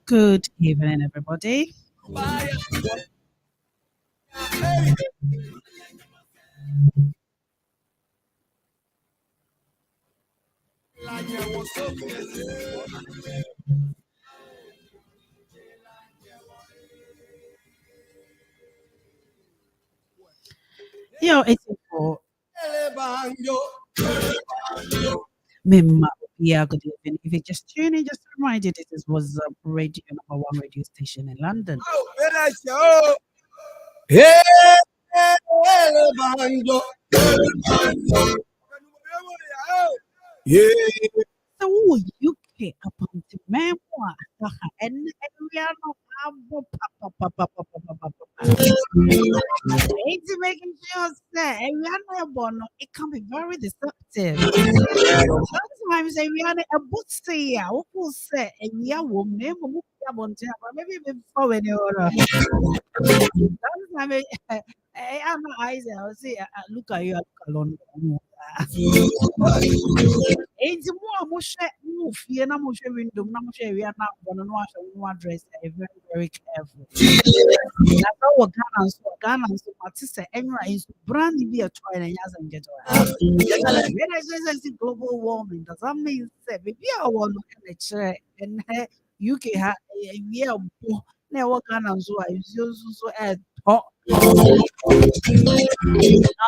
Good evening, everybody. Yo, it's for Mima. Yeah, good evening. If you just tune in, just to remind you, this was radio number one radio station in London. So, UK upon the memoir, and we are not it's making sure that we are not it can be very deceptive. Sometimes we are a book say, who will say, and we are woman, maybe before when you're sometimes I'm eyes, I'll say, look at you alone. Enti mo a mohwɛ mo fie na mohwɛ window na mohwɛ area na abɔ no na wahwɛ mo address very very careful. Na sɛ wɔ Ghana nso mate sɛ ɛnwera nso brand bi ɛtɔe na ɛnyɛ asɛm ketewa. When I say global warming, does that mean sɛ biribi a ɔwɔ no ɛna kyerɛ ɛnɛ UK ha ɛwie ɛbɔ na ɛwɔ Ghana nso a nsuo nso so ɛtɔ. I'd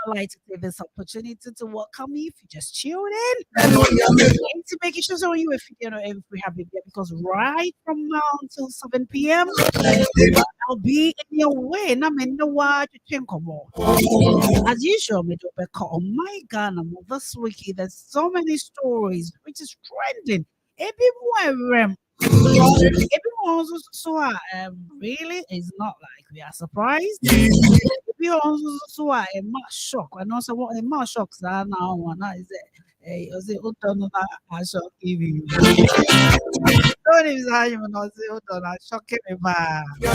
like to take this opportunity to welcome you if you just tuned in. And to make sure so you if we have it here because right from now until 7 p.m. I'll be in your way and I'm in the watch to think more. As usual, on my Ghana this week there's so many stories which is trending. Everywhere. Everyone also really is not like we are surprised. We also are a much shock. And also what a much shocks are now one is it I shock even. Don't even say you not say shocking me back. I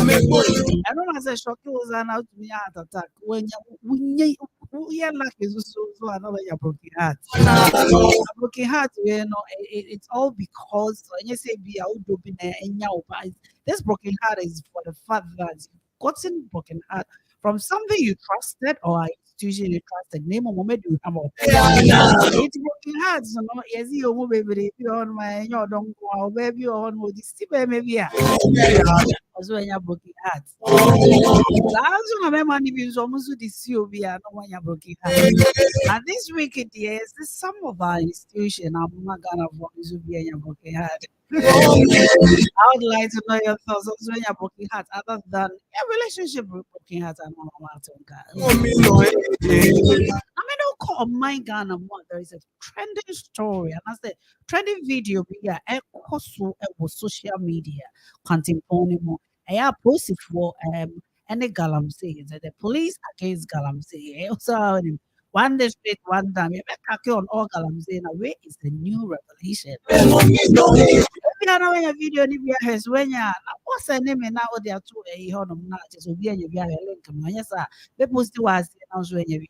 don't want to say shocking was an out to me heart attack when you like is so another your broken heart. Broken heart, it's all because when you say be out open and this broken heart is for the fact that you've gotten broken heart from something you trusted or institution you trusted. Name a moment you have it's broken hearts, yes, you baby on my don't go baby on with this maybe also when you're broken hearts. Last one I money is almost to this you be no when you're broken hearts. And this week, yes, some of our institution I'm not gonna to be in your broken heart. I would like to know your thoughts on when you're broken heart, other than a relationship with broken heart and I mean, don't call my Ghana one. There is a trending story, and I said trending video via also social media contemporary. I have posted for any galamsey the police against galamsey. Also, one day straight, one time. You on all galamsey in a way is the new revelation. If you know a video, if has when you what's the name now? They are two a honor not just be a link. Yes, sir. The post was announced when you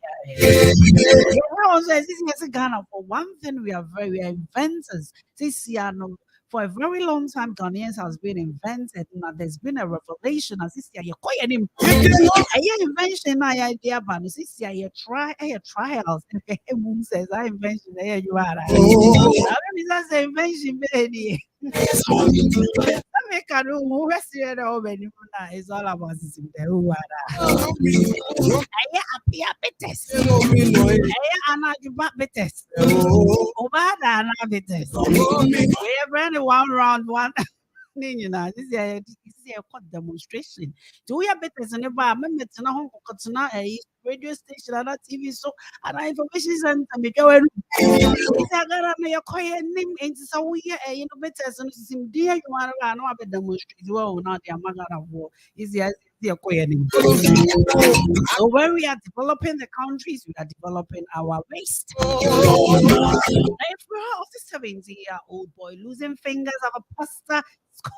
this is Ghana. For one thing, we are inventors. This year, no, for a very long time, Ghanaians has been invented. Now there's been a revelation as this year. You're quite an invention. I idea, but this year you try trials. Moon says I invention. There you are. I mean, that's an invention, baby. Make a room who is here over is all about this. I appear betes. I am not betes. Over the we have run one round one. You know, this is a demonstration. Do we have better in about minutes and a home radio station and TV so and information center me go may acquire name and so we better some dear you want to know about demonstration. Well, not the Amagana war is So when we are developing the countries, we are developing our waste. If we're of the 70-year-old boy losing fingers of a pasta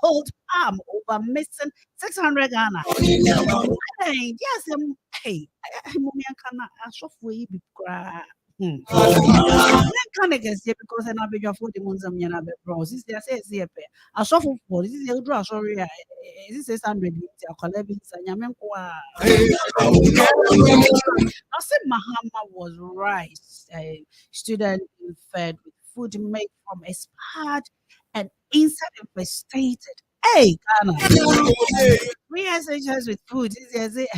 cold arm over missing 600 Ghana. Hey, yes, hey, mommy, I can't ask for you kind of guess because I'm a for the ones I'm yana bros. This is a pair. I suffer for this is a draw. Sorry, this is 100 collections and Yamenqua. I said Mahama was rice, a student fed with food made from expired and inside infestated. Hey, Ghana. 3 SHS with food. Is it?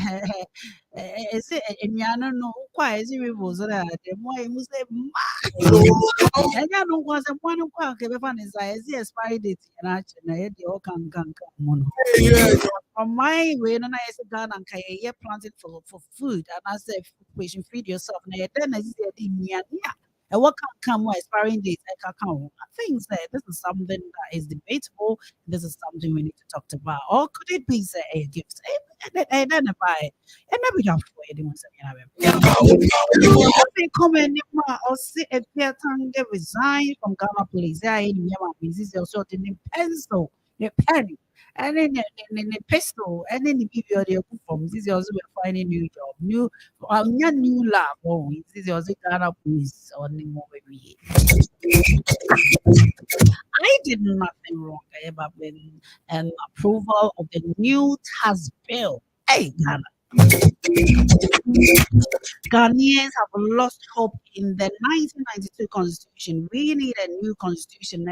Is it? And I don't know why. Is it? Was that the more you say, and I don't want someone who can't give a is the expired date and actually the all can mono. From my way, and I said, Ghana and Kaya planted for food, and I said, we should feed yourself. Then I said, yeah. And what can come with expiring dates? I think that this is something that is debatable. This is something we need to talk about. Or could it be say a gift? And then if I and maybe not for anyone saying I think come or see a Piatan resign from Ghana police. I in Yama is also in pencil, the penny. And then in the pistol, and then the video from this is also finding new job, new lab. Oh, this is also Ghana police or the more baby. I did nothing wrong ever been an approval of the new tax bill. Hey, Ghana. Ghanaians have lost hope in the 1992 constitution. We need a new constitution.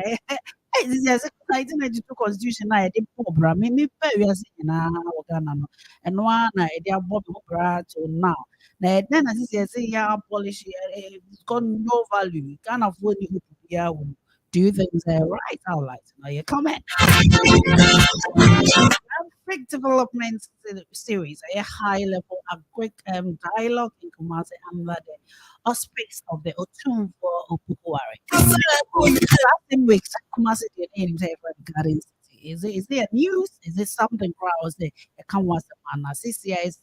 This is a 1992 constitution. I did program. Me pay us in Ghana, and one idea Bob to now. Then as I say, yeah, policy it's got no value. Can't afford you to do things right. I would like to know your comment. Quick development series, a high level, a quick dialogue in Kumasi under the auspice of the Otumfo Opukuwari. Last week, Kumasi did in Garden City. Is there news? Is it something crowds the Kamwas and CCI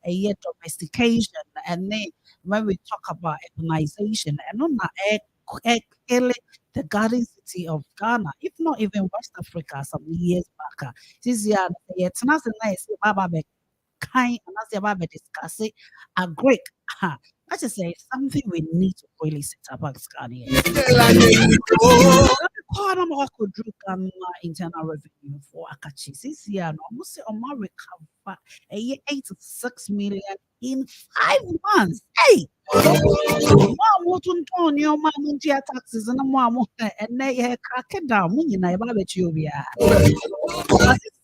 a year domestication? And then when we talk about urbanization, and on the Garden City of Ghana, if not even West Africa, some years back. This year, it's not a nice Baba kind and as about discuss it. A great, I just say something we need to really set up as Ghanaians. Could do internal revenue for Akachi this year. No, almost say on my recover a year 86 million in 5 months. Hey, mom wouldn't turn your mom into your taxes and a mom and they crack it down. You know, about you.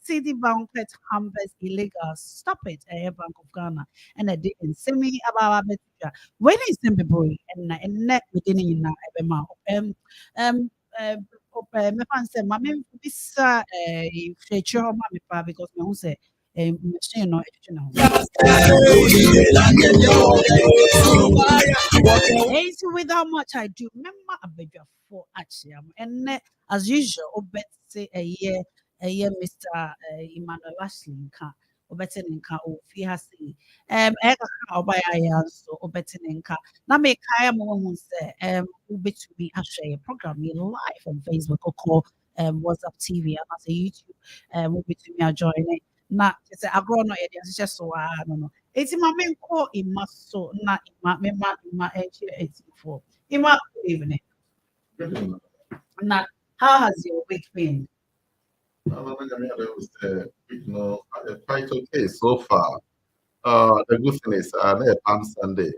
Citibank hampers illegal. Stop it, Bank of Ghana. And I didn't send me about when is February and net within in me fan say my men bisa feature my pa because me who say machine no education so with how much I do remember a beg for actually and as usual obet say a year Mr. Emmanuel Ashley nka obet nka o fi ha say e ka oba ya so obet nka na me kaya mo hu say ubetumi ahwe program me live on Facebook or call WhatsApp TV and as a YouTube ubetumi join it na say agro no e dey just so no eti ma me nko ima so na ima me ma enche 84 ima evening na how has your week been? Quite okay so far. The good thing is, Palm Sunday.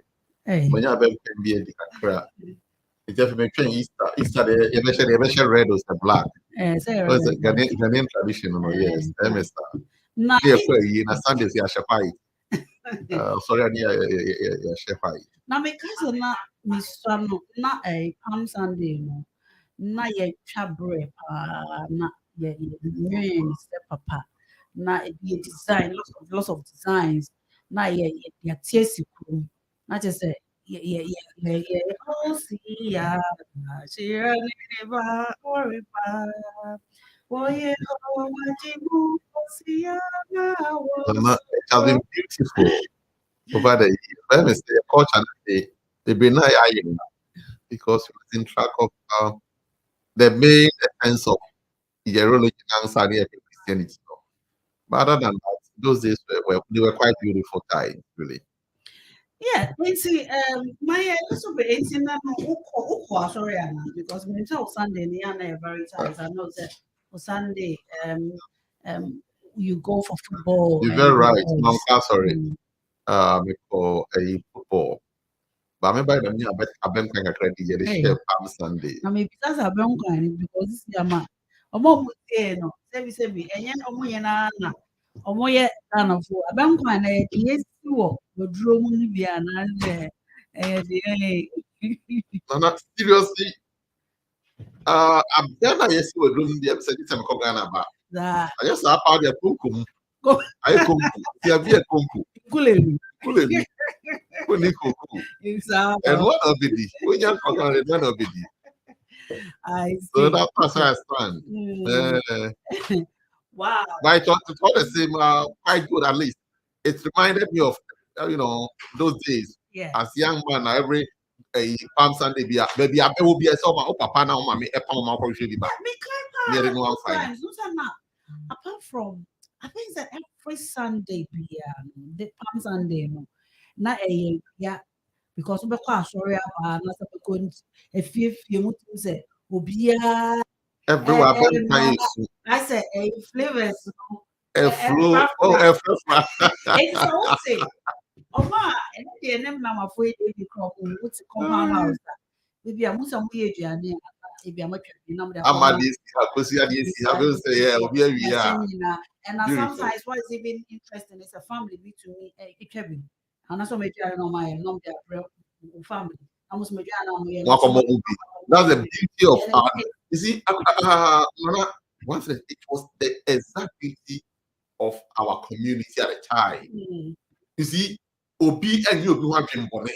When you have a Accra, it's just making Easter. The eventual red was the black. It's a Ghanaian tradition, yes. Na Sundays, you are sorry, I need na because na misano na Palm Sunday no na ye chabre na ye papa na ye design lots of designs na ye tiesi krum na just say oh see ya she ba or It has been beautiful over the years. Let me say, culture they be not because it was in track of the main essence of religion and Christianity. But other than that, those days they were quite beautiful times, really. Yeah, see, my also be 18 now. Sorry, Anna, because when it's Sunday, the very times. I know that for Sunday, you go for football. You're very right. I'm sorry. For a football. But I remember the I've been kind of credit the share Palm Sunday. I mean, because I've been going because this is my omo no sebi enye omo ye na omo ye na fo abem kwan na ye si wo oduro mu ni bia na No, seriously. I'm done. I yes, we do the episode. It's a Ghana ba. I just saw part of kunkum. I kunkum. You be a kunkum. Kulelu. Kuni kunkum. And what of it? We just forgot it. None of it. I see. So that person I stand. Wow. But it was the same, quite good at least. It reminded me of those days. Yeah. As young man, every Palm Sunday maybe I will be a summer. Oh, Papa now, mommy, a pound of alcohol. Apart from, I think that every Sunday the Palm Sunday no, not a yeah, because we are sorry about not going if you say Obia. Everywhere, I said a flavors. A flu. Oh, a flu. It's so Oma, and the name now afraid baby crop what's compound house. Maybe I'm some weird journey. If I'm and sometimes what is even interesting is a family to me a Kevin. And also maybe I know my family. I must make that's the beauty of our. You see, once it was the exact beauty of our community at the time. You see, Obi and you have been born.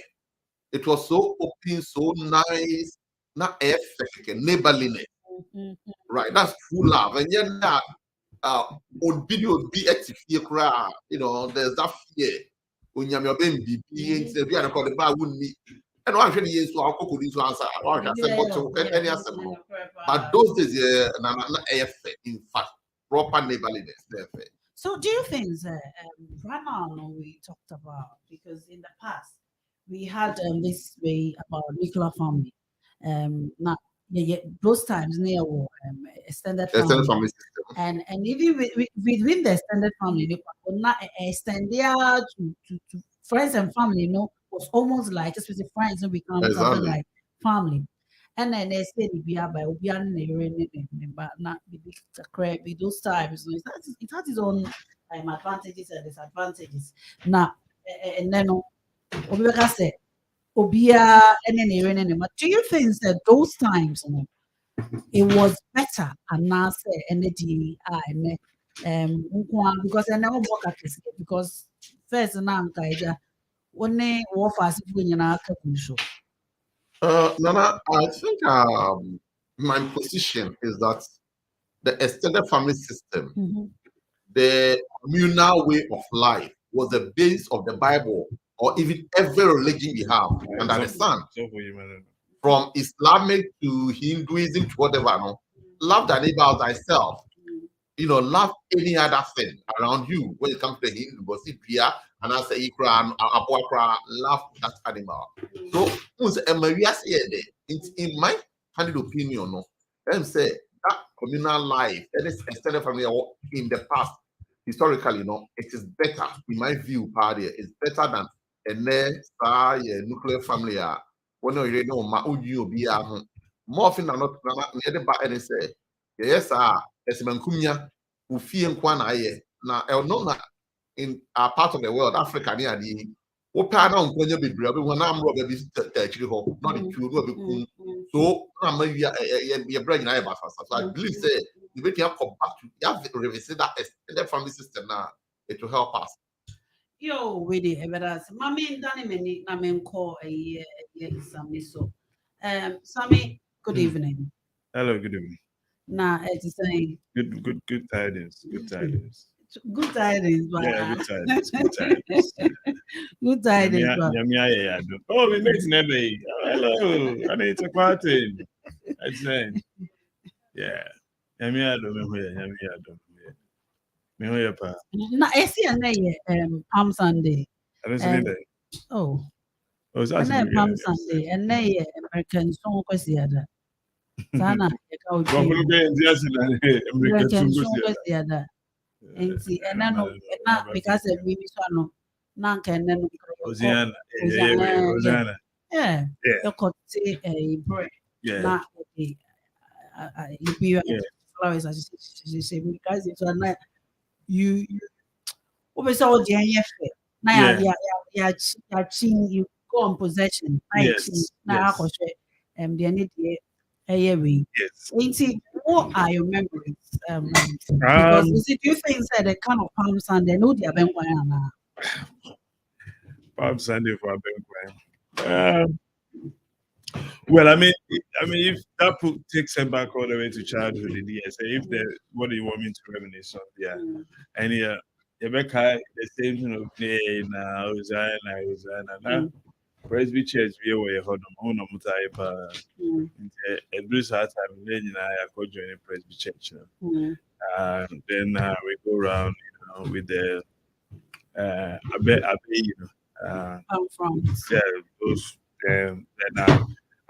It was so open, so nice, not effective, neighborliness. Right, that's true love. And yet that video be you know, there's that fear when you're being being said, we are called the bar wouldn't meet. And one really is to our cocoa to answer. But those days, not effect, in fact, proper neighborliness. So do you think right now we talked about, because in the past we had this way about nuclear family. Now those times near extended family system. And even within the extended family, not extend to friends and family, was almost like just with friends and become something like family. And then they say by but not be those times. It has its own advantages and disadvantages. Now, and then Obika said, Obia and then do you think that those times it was better and now say energy because I never work at this because first now one war fast show. Nana, I think my position is that the extended family system, the communal way of life, was the base of the Bible or even every religion we have under the sun. From Islamic to Hinduism to whatever, love thy neighbor as thyself. Love any other thing around you. When it comes to the Hindu, but see Priya, and I say Ikra and Apuakra, love that animal. So, in my candid opinion, let me say that communal life, that is extended family in the past, historically, it is better, in my view, it's better than a nuclear family. When you know, more often than not, and say, yes, Esimankumya, Ufi and Kwana, now, in our part of the world, Africa, near the Opana on Konya be brave, when I'm Robert not the two, so I'm your brain. I believe, say, you make you come back to you have to revisit that extended family system now, it will help us. Yo, with the evidence, Mammy, Danny, I mean, call a year, Sammy. So, Sammy, good evening. Hello, good evening. Nah, it's saying Good tidings. Good tidings. Good tidings, but Yeah, good tidings. Good tidings. good tidings. Oh, we met another day. Hello. I need to party. That's saying. Yeah. Yamia don't me pa. Na esi ane Palm Sunday. I don't see that. Oh. Oh, that's Palm Sunday. And American song kwesi ada. Sana Well, we'll be in the American song kwesi ada. Enti ena no na because we so no na nka ena no Oziana. yeah you could say bread na you flowers as you say because it's not you we saw the NF na ya you go on possession na akoshe the need we what are your memories because do you think that the kind of Palm Sunday no dia ben kwan Palm Sunday for Ben. Well, I mean, if that takes them back all the way to childhood, yes. If what do you want me to reminisce on? Yeah, and Rebecca, the same thing of playing Hosanna, Presby Church, we were hold on Mutaipa, and Bruce had time, then I could join Presby Church. Then we go around, with the those.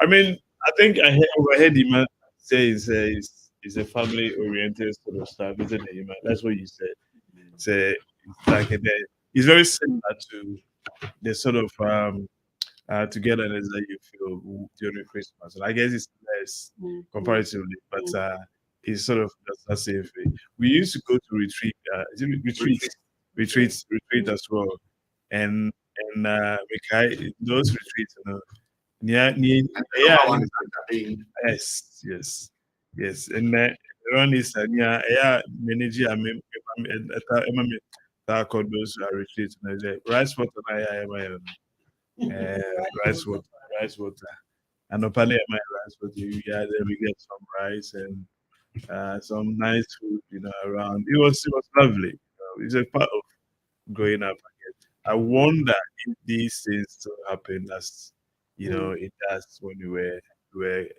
I mean, I think I overheard him say it's a family oriented sort of stuff, isn't it? That's what you said. It's like it's very similar to the sort of togetherness that you feel during Christmas. And I guess it's less comparatively, but it's sort of the same thing. We used to go to retreats as well, and those retreats, yes, and one is manager those retreats, rice water, rice water, and open my rice water. We get some rice and some nice food, around. It was lovely. It's a part of growing up. I wonder if these things still happen as it does when we were very,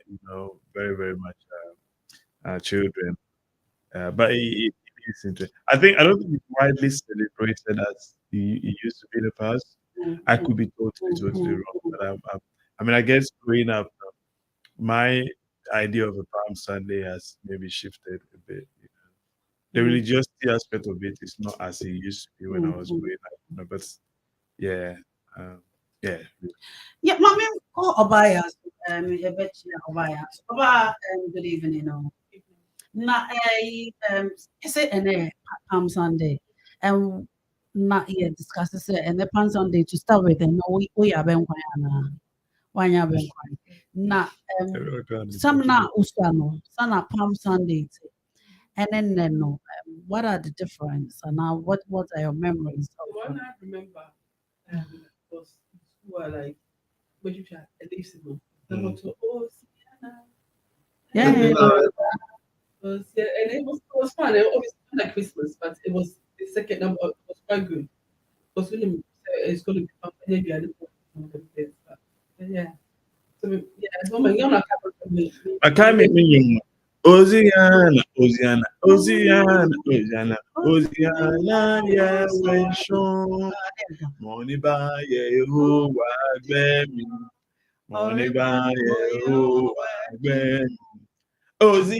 very much children. But it is interesting. I don't think it's widely celebrated as it used to be in the past. I could be totally wrong, but I guess growing up, my idea of a Palm Sunday has maybe shifted a bit. The religiosity aspect of it is not as it used to be when I was growing up, but yeah. Mommy, call Obaya. Oba, good evening. Na say Palm Sunday, and not yet discuss it. And the Palm Sunday to start with, and we are ben wanya ben na some na usano, sana Palm Sunday, and then no. What are the difference, and now what are your memories? One I remember was who are like what you chat at least and it was fun. It was like Christmas, but it was the second number. It was quite good. It's going to be fun. Maybe I So I can't make me. Oziana, yeah, when show money by you, money by you, Oziana,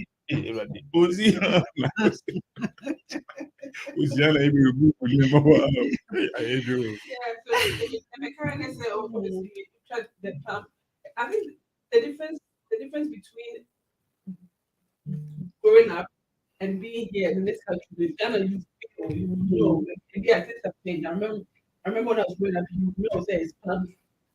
I think the difference between growing up and being here in this country with Ghana, maybe I think have changed. I remember when I was growing up, say it's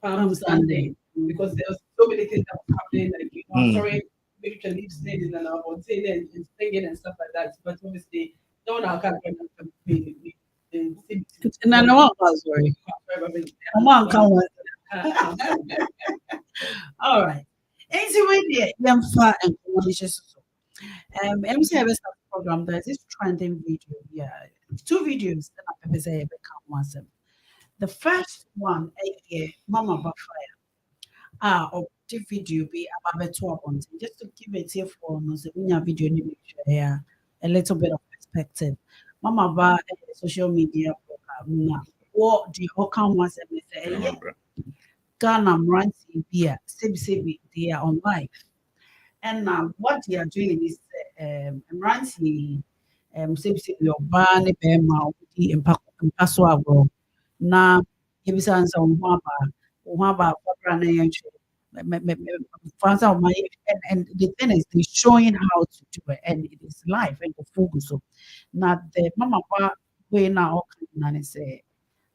Palm Sunday because there was so many things that were happening, like sorry, maybe you can leave singing and I was saying and singing and stuff like that. But obviously, no one else can be. No, no one was worried. All right. And so when the young fat and malicious, MC Harvest program, there's this trending video. Yeah, 2 videos that I say become one. The first one, Mama Bafaya. Or the video be about 12 months. Just to give it here for us, video yeah, a little bit of perspective. Mama Ba social media program now. What the outcome was everything. Ghana Ranty beer, Sebi, they are on live. And what they are doing is Ranty Sebi, your ban, Bema, the Impasso Agro. Now, if it's answer on Waba, and the thing is, they're showing how to do it, and it is live and the focus. So now the mama way now and say,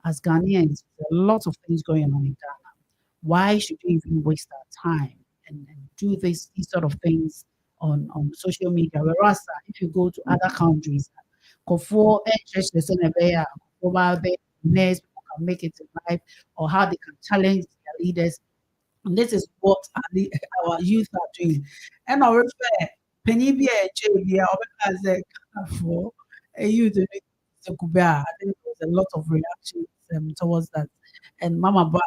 as Ghanaians, there's a lot of things going on in Ghana. Why should we even waste our time and do these sort of things on social media? Whereas if you go to other countries, for next people can make it in life, or how they can challenge their leaders. And this is what our youth are doing. And our penny be a JB as a for a youth I think there was a lot of reactions towards that. And Mama Ba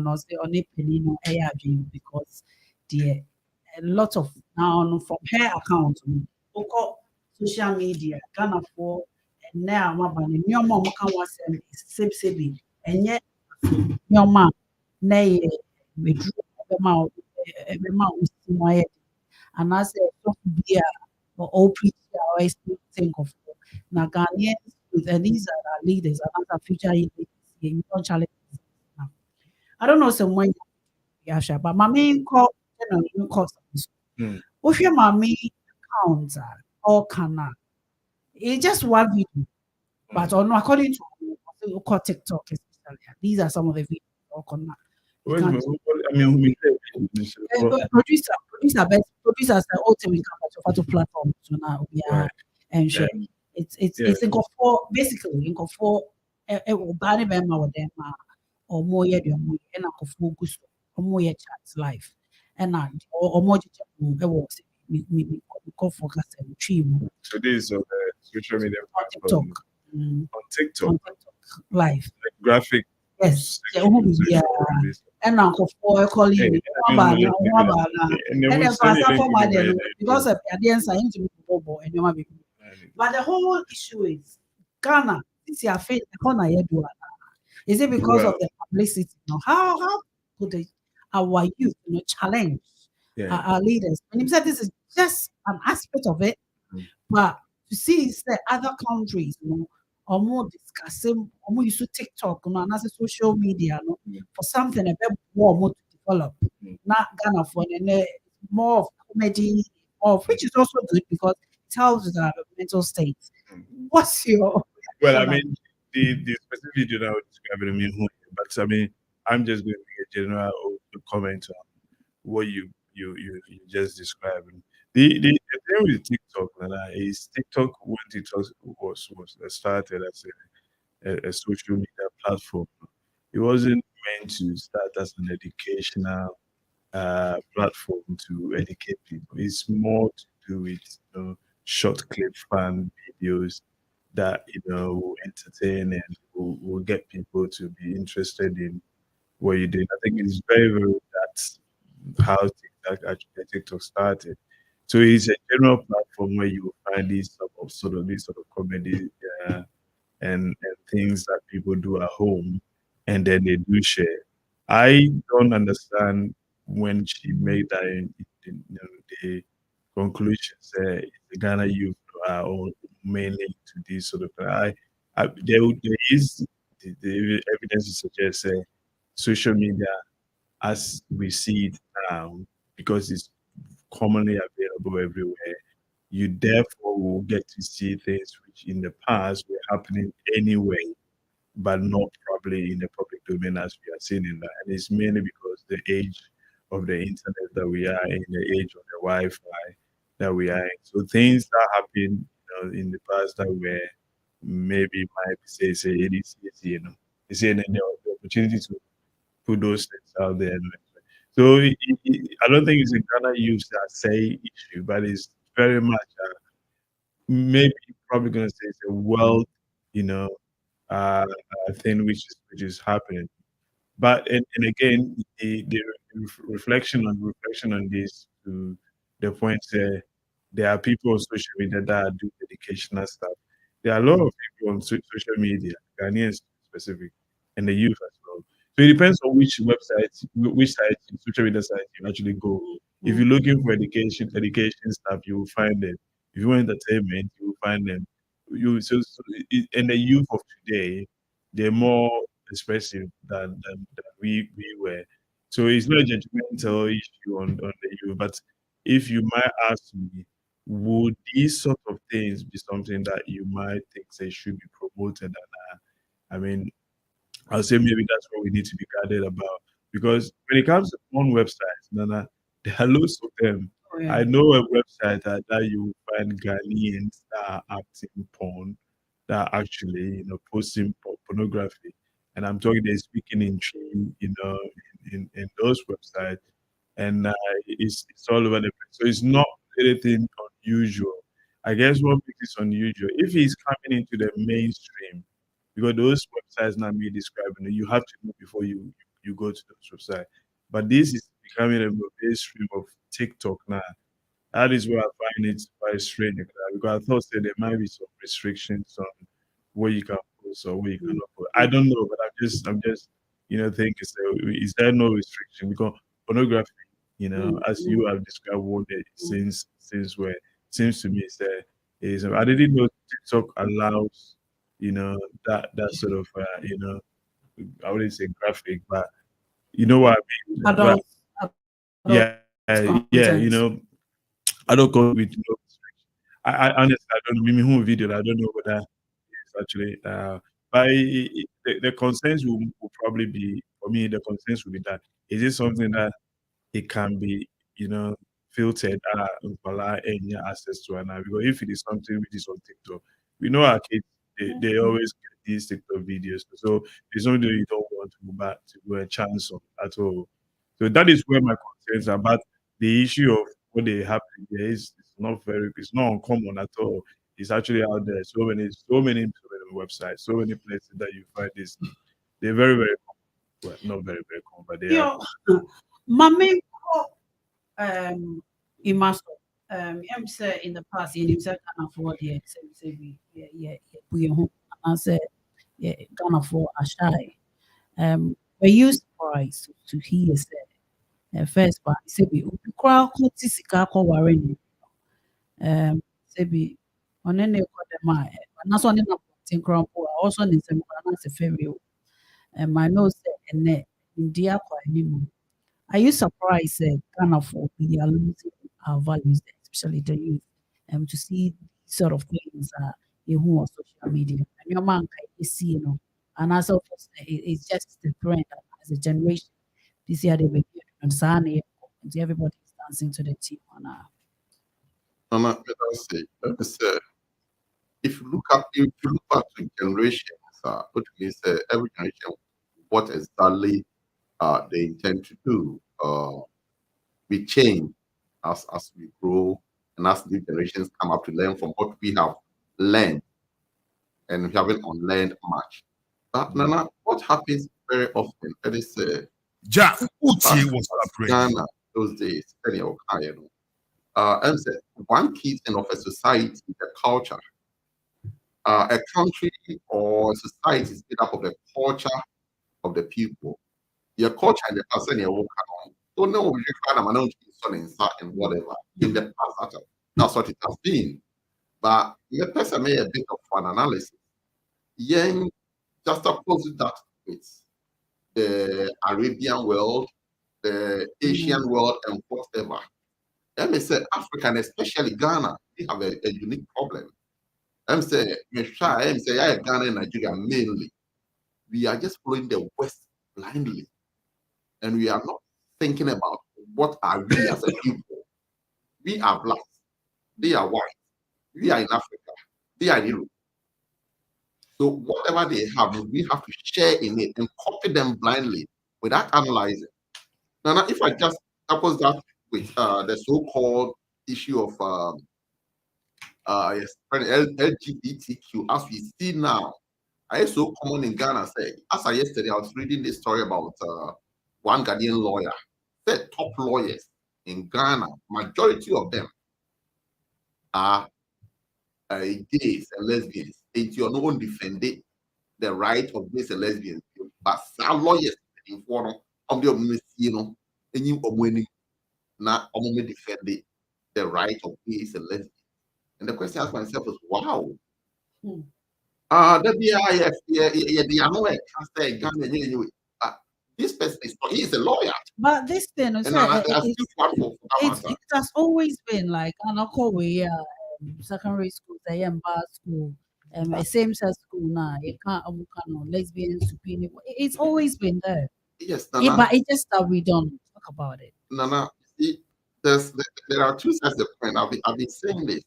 no say on a penny no because the a lot of now from her account social media Ghana for and now Mama new mom can was same and yet your mom nay withdraw every mouth and I said be or all preachers I always think of now Ghanaians and these are our leaders and our future leaders you don't challenge now. I don't know some way but my main call if your mommy accounts all cannot it's just one video but on according to call TikTok especially these are some of the videos all cannot. Producers are all we come to platform so now we are and share. It's in for basically in for bani bema with them or more yet and I focus or more chats life and or more me focus and tree. So this is on the social media TikTok. On TikTok live graphic. Yes, yeah. And now for calling and then because of the answer into and you be. But the whole issue is Ghana, this your faith, is it because of the publicity? How could our youth challenge our leaders? And he said this is just an aspect of it, but to see is that other countries, or more discussing, or more use TikTok, and other social media, for something a bit more to develop. Not Ghana for more of comedy, which is also good because it helps our mental state. What's your? Well, I mean, the specific video that I would describe it, I mean, but I mean, I'm just going to make a general comment on what you just described. The thing with TikTok is TikTok when TikTok was started as a social media platform, it wasn't meant to start as an educational platform to educate people. It's more to do with short clip fun videos that will entertain and will get people to be interested in what you're doing. I think it's very that's how TikTok started. So it's a general platform where you will find these sort of comedy and things that people do at home, and then they do share. I don't understand when she made that the conclusions. The Ghana youth are all mainly to these sort of. There is the evidence to suggest social media as we see it now, because it's commonly available everywhere, you therefore will get to see things which in the past were happening anyway, but not probably in the public domain as we are seeing in that. And it's mainly because the age of the internet that we are in, the age of the Wi-Fi that we are in. So things that happened in the past that were maybe might say it's the opportunity to put those things out there. So I don't think it's a Ghana youth that say issue, but it's very much maybe probably gonna say it's a world, you know, thing which is happening. But and again, the reflection on this to the point there are people on social media that do educational stuff. There are a lot of people on social media, Ghanaians specific, and the youth as well. So it depends on which website, which site, social media site you actually go. If you're looking for education stuff, you will find them. If you want entertainment, you will find them. And the youth of today, they're more expressive than we were. So it's not a judgmental issue on the youth. But if you might ask me, would these sort of things be something that you might think say should be promoted? And I mean, I'll say maybe that's what we need to be guarded about. Because when it comes to porn websites, Nana, there are loads of them. Oh, yeah. I know a website that you will find Ghanaians that are acting porn, that are actually, posting pornography. And I'm talking, they're speaking in tree, in those websites. And it's all over the place. So it's not anything unusual. I guess what makes it unusual, if he's coming into the mainstream, because those websites now me describing, you have to know before you go to those websites. But this is becoming a mainstream of TikTok now. That is where I find it quite strange because I thought that there might be some restrictions on where you can post or where you cannot post. I don't know, but I'm just thinking, so is there no restriction? Because pornography, as you have described what it since where seems to me is I didn't know TikTok allows that sort of I wouldn't say graphic, but you know what I mean. Adult, Yeah, content. I don't go with no restriction. I honestly I don't know. Me who video I don't know whether it's actually but the concerns will probably be for me. The concerns will be that is it something that it can be filtered and allow any access to it now, because if it is something which is on TikTok, we know our kids they always get these TikTok videos, so it's something you don't want to go back to go a chance on at all. So that is where my concerns are. But the issue of what they happen there is it's not uncommon at all. It's actually out there. So many websites, so many places that you find this. They're very, very common. Well, not very, very common, but they are. Yo, Mame, Imaso, I'm say in the past, you said kind of for the we home. I said, yeah, kind of for a shy. Were you surprised to hear said first, but say be crowd sika ko warren. Say be on any my and that's one in a crown also in some as a fairy. I know say and India quite anymore. Are you surprised that kind of we are losing our values, especially the youth, to see sort of things who on social media? And your man can see, and as of it's just the trend as a generation. This year they were and Sani, everybody is dancing to the team on Mama, let me say, if you look back to generations, what means every generation, what exactly they intend to do. We change as we grow and as new generations come up to learn from what we have learned, and we haven't unlearned much. But Nana, what happens very often, that is Ghana those days, and said one key thing of a society, the culture. A country or society is made up of the culture of the people. Your culture and the person you walk around. Don't know if you find a man and whatever. In the past, that's what it has been. But the person made a bit of an analysis. Yen just opposite that with the Arabian world, the Asian world, and whatever. Let me say Africa and especially Ghana, we have a unique problem. I'm saying, Ghana and Nigeria mainly. We are just following the West blindly. And we are not thinking about what are we as a people. We are black. They are white. We are in Africa. They are in Europe. So whatever they have, we have to share in it and copy them blindly without analyzing. Now if I just suppose that with the so-called issue of yes, LGBTQ, as we see now, it's so common in Ghana. Say, as I yesterday, I was reading this story about one Ghanaian lawyer. Said top lawyers in Ghana, majority of them are gays and lesbians. It's your own defending the right of gays and lesbians, but some lawyers in forum of the and you now defend the right of gays and lesbians. And the question I ask myself is, wow. This person he is a lawyer. But this thing, And it has always been like an secondary school, bar school, a same-sex school now. You can't lesbian, superior. It's always been there. Yes, but it's just that we don't talk about it. Nana, see, there are two sides of the coin. I've been saying this.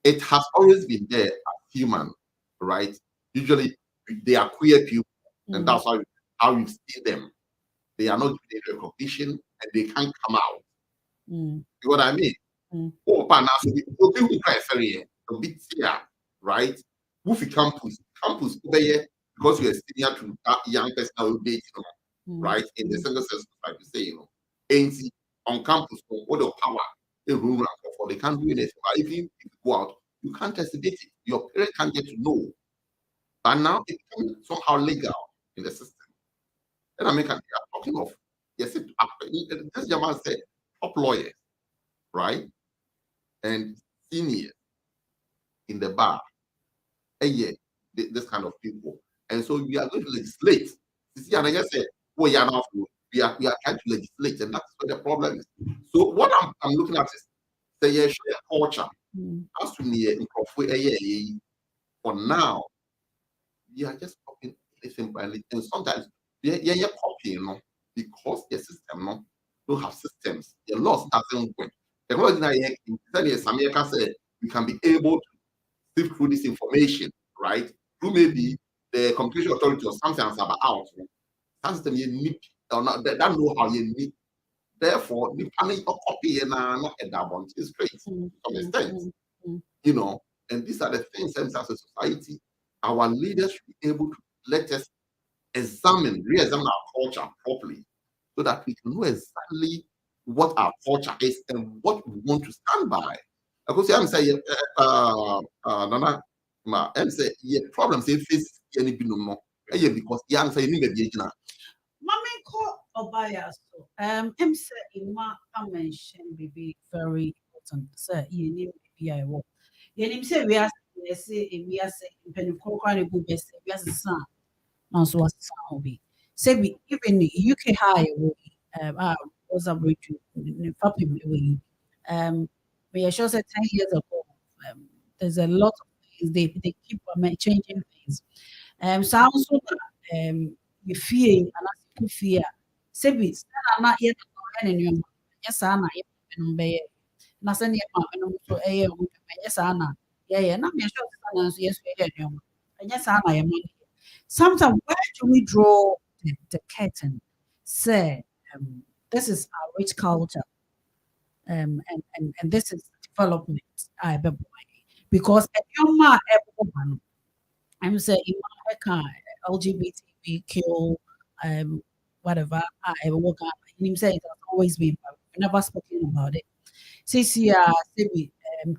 It has always been there as human, right? Usually they are queer people, and that's how you see them. They are not given recognition and they can't come out. You know what I mean? Oh, but now so we cry sorry, a bit here, right? Wufi campus because you are senior to that young person who dating, right? In the single sex, like you say, ANC on campus, what the power, a room for they can't do anything. But if you go out, you can't test it. Your parents can't get to know. But now it becomes somehow legal in the system. And they are talking of, yes, this gentleman said top lawyers, right? And seniors in the bar. This kind of people. And so we are going to legislate. You see, and I just said, we are trying to legislate, and that's where the problem is. So what I'm looking at is the culture. As to me, for now, we are just copying anything blindly, and sometimes you're copying, because the system don't have systems. The laws doesn't work. Technology now, said we can be able to sift through this information, right? Through maybe the computation authority or something about out. System you need or not that know how you need. Therefore, the panel of copy and not a double is great to some extent. And these are the things as a society, our leaders should be able to let us re-examine our culture properly, so that we can know exactly what our culture is and what we want to stand by. Because I'm saying, Nana, I'm saying, problems if face any more because young say you need to Mama call Obaya so I'm saying I mentioned be very important. Sir, you need be I work. You say we are saying penny corner book best we are son. Now so what's sound be. Say we even UK high was a bridge we we are sure 10 years ago. There's a lot of things they keep changing things. Sounds so you fear and as fear. Say we not yet any yes, Anna, na send your so yes, Anna. Yeah, not me sure yes, and yes, Anna. Sometimes where do we draw the curtain? Say, this is our rich culture. And this is development. Because I'm saying in my LGBTQ, whatever, I work on. Him say it has always been, I've never spoken about it. Sebi,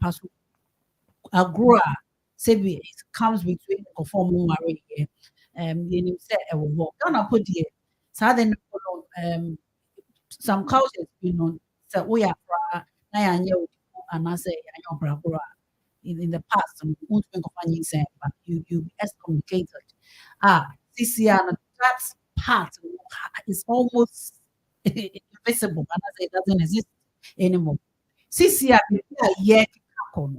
Pastor Agura, Sebi, it comes between conform marriage. You say I will walk. Don't put the southern some cultures, so we are and I say in the past, but you excommunicated. CCR, that part is almost invisible, and I say it doesn't exist anymore. CCR, yet, where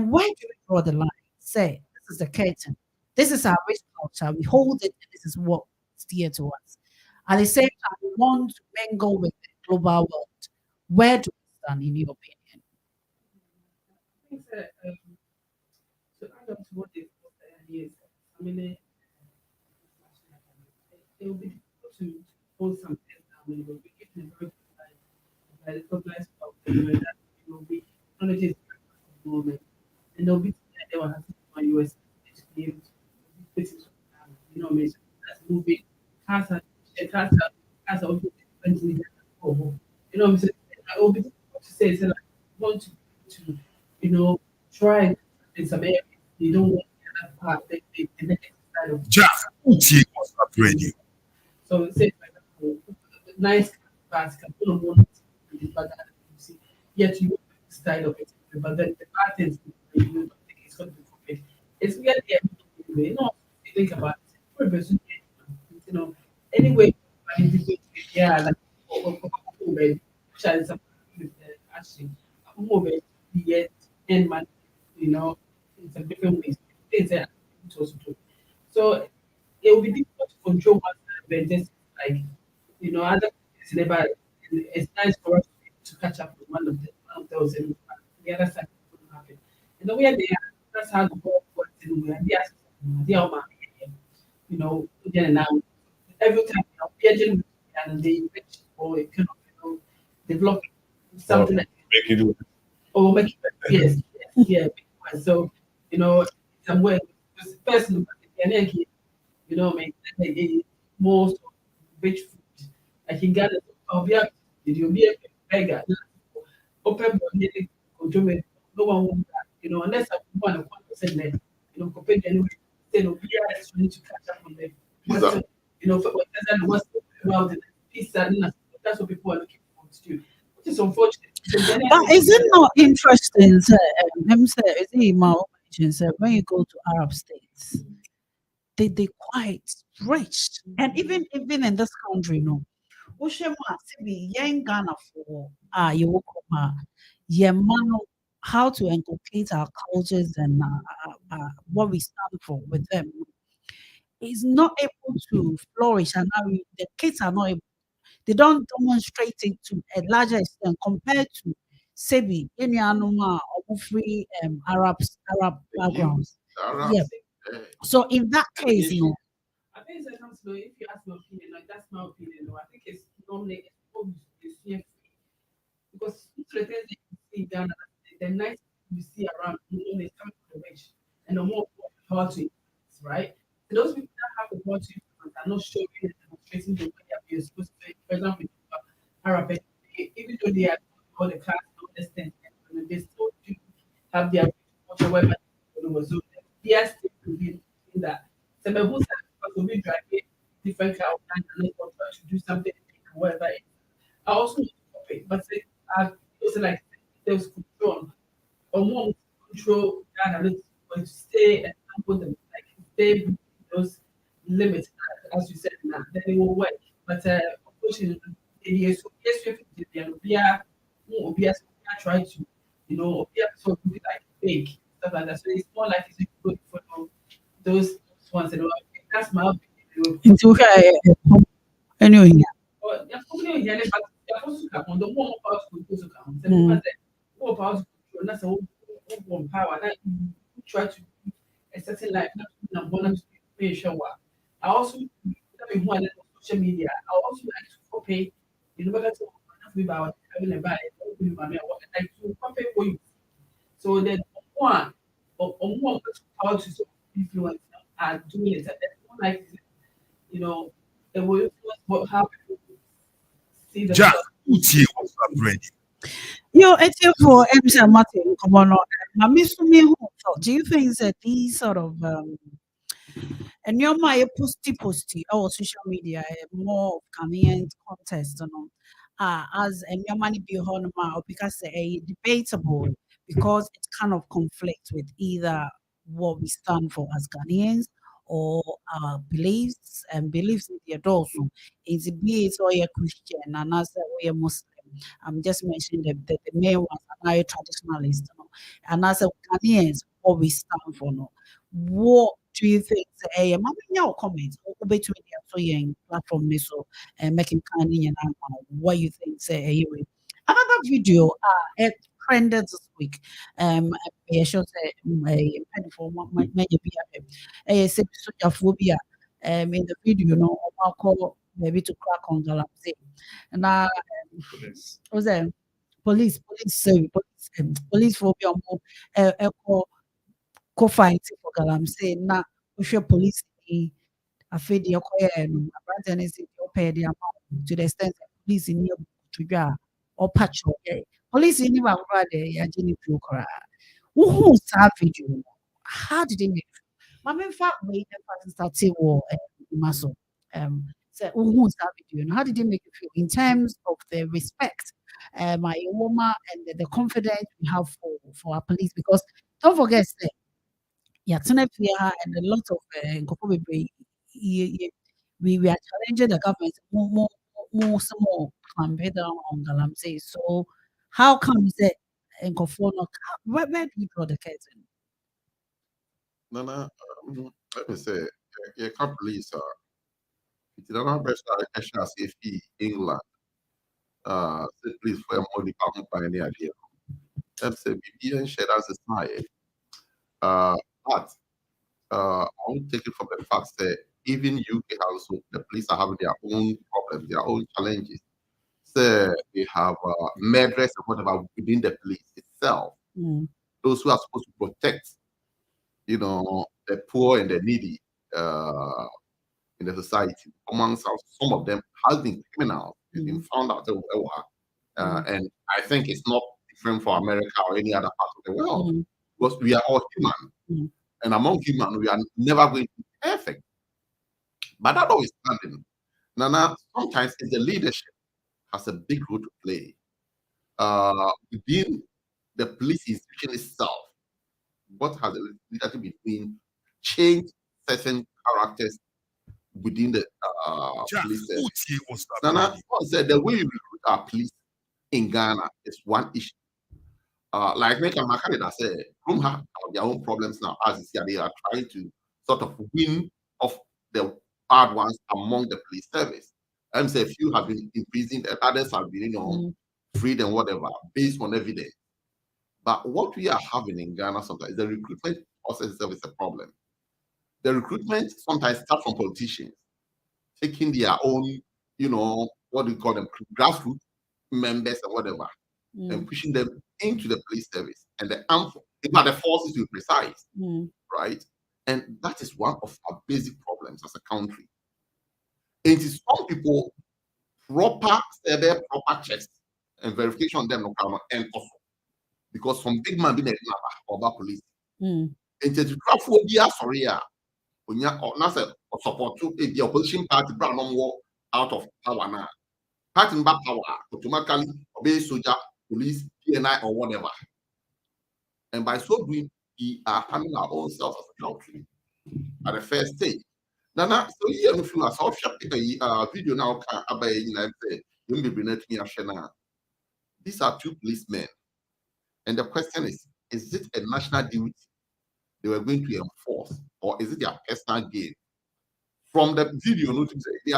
do we draw the line? Say, this is the curtain. This is our rich culture. We hold it, and this is what is dear to us. At the same time, we want to mingle with the global world. Where do we stand, in your opinion? I think that to add up to what they've said earlier, I mean, it will be difficult to hold something down when you're given a very recognized that we acknowledge moment. And they'll be they will have to US games, you know, that's moving. Casa, casa, also you know, I will be difficult to say, so like, want to, you know, try in some areas, you don't want the other part, the negative side of Just WhatsApp radio. so say for example, nice parts can pull on one the bad that you see, yet you want the style of it, but then the bad things you don't think it's going to be perfect. It's really anyway. No, you think about it. For a person, you know, anyway, I need to go to yeah, like which is actually a moment yet and man, you know, in some different ways. Things that it also do. So it will be difficult to control one side, but just like you know, other it's never. It's nice for us to catch up with one of those, and the other side wouldn't happen. And the way they are, that's how the ball works. And we are they are you know, again and now every time you know, PhD and they reach or it kind of you know develop something like Make it work. or make it yes, yes, yeah. So you know, somewhere because person you know, make more rich food. Like in Ghana, I'll be a you'll be a beggar. Open nearly control no one wants that, you know, unless I want to 1% there, you know, compared to anyway, say no, we are trying to catch up on them. But, you know, for what was well, the peace and that's what people are looking forward to, which is unfortunate. But is it not interesting, sir? Is it in my opinion, sir, when you go to Arab states, they quite rich, and even in this country, no. Wohwɛ mu a sɛbi yɛn Ghanafoɔ a yɛwɔ kurom a yɛn mma no how to inculcate our cultures and what we stand for with them is not able to flourish, and now the kids are not able, they don't demonstrate it to a larger extent compared to Sebi, any animal or free Arab backgrounds. Yeah. So in that case, you know, I think it's if you ask my opinion, like that's my opinion. I think it's normally because the things that you see down the nice you see around is coming from the rich and the more power to it, right? And those people that have the power to are not showing and demonstrating the way they are supposed to. For example, Arab, even though they have all the class and all this thing, they still do have their culture where they are still in that. So my whole will be driving different car and try to do something whatever. I also copy, but I also like there's control or more control and to stay and put them like stay within those limits as you said now, then it will work. But unfortunately, yes, we are try to, you know, we are so be like fake stuff like that. So it's more like it's good for those ones and that's my opinion. into anyway. But also on the more power to come. More power to control, that's a whole power that you try to do a certain life, not one to be sure. I also one social media. I also like to copy, you know, because about having a bad like to copy what you so that one or more power to influence are doing it. And one like you know, the way influence how people see Just themselves. WhatsApp radio. Yo, it's here for MC Martin. Come on, do you think that these sort of and you're my posty or social media more convenient contest, you know, as and your money be on because a debatable because it kind of conflicts with either what we stand for as Ghanaians or our beliefs and beliefs in the adults. Is it be it or a Christian and as we are Muslim. I'm just mentioning the main ones are now traditionalists, you know, and as a Ghanaians, what we stand for. No. What do you think? Say, mommy, your comments between the so young platform, so making kind of what you think? Say, anyway. Another video it trended this week. I should say, a for many a social phobia. In the video, you know, call maybe to crack on Galamsey. And was there police for be co-fight for Galamsey na police afraid the brand is pay the amount to the extent that police in to or patrol police in your brother Yajini Pukra. Who saw video? How did they make Mamma fact wait and start war muscle so who saw video? How did they make you feel in terms of the respect my woman and the confidence we have for our police? Because don't forget that yeah, and a lot of we are challenging the government some more campaign on Galamsey. So how come that and where do we draw the curtain? Nana, let me say, you can't believe it's another best national safety England. Say please for more department by any idea. Let's say BBN shared as a side. But I won't take it from the fact that even UK also the police are having their own problems, their own challenges. So they have murderers and whatever within the police itself. Those who are supposed to protect, you know, the poor and the needy in the society. Amongst some of them has been criminal. It's been found out and I think it's not different for America or any other part of the world because we are all human. And among humans, we are never going to be perfect. But that always standing. Nana, sometimes it's the leadership has a big role to play. Within the police institution itself, what has the leadership been doing? Change certain characters within the police service. Nana said the way you recruit our police in Ghana is one issue. Like Meka Makani said, Room have their own problems now. As you see, they are trying to sort of win off the bad ones among the police service. And say a few have been imprisoned, and others have been, you know, freed and whatever, based on evidence. But what we are having in Ghana sometimes, the recruitment process itself is a problem. The recruitment sometimes starts from politicians taking their own, you know, what do you call them, grassroots members or whatever, and pushing them into the police service and the armed, the forces to be precise, right? And that is one of our basic problems as a country. It is some people proper checks and verification on them no come and also because some big man being a about police. And to travel sorry, when you are support to the opposition party, brown war out of power now. Party back power automatically obey soldier, police, PNI, or whatever. And by so doing, we are handling our own self as a country at the first stage. Now, so here if you are so video now these are two policemen. And the question is it a national duty they were going to enforce, or is it their personal gain? From the video,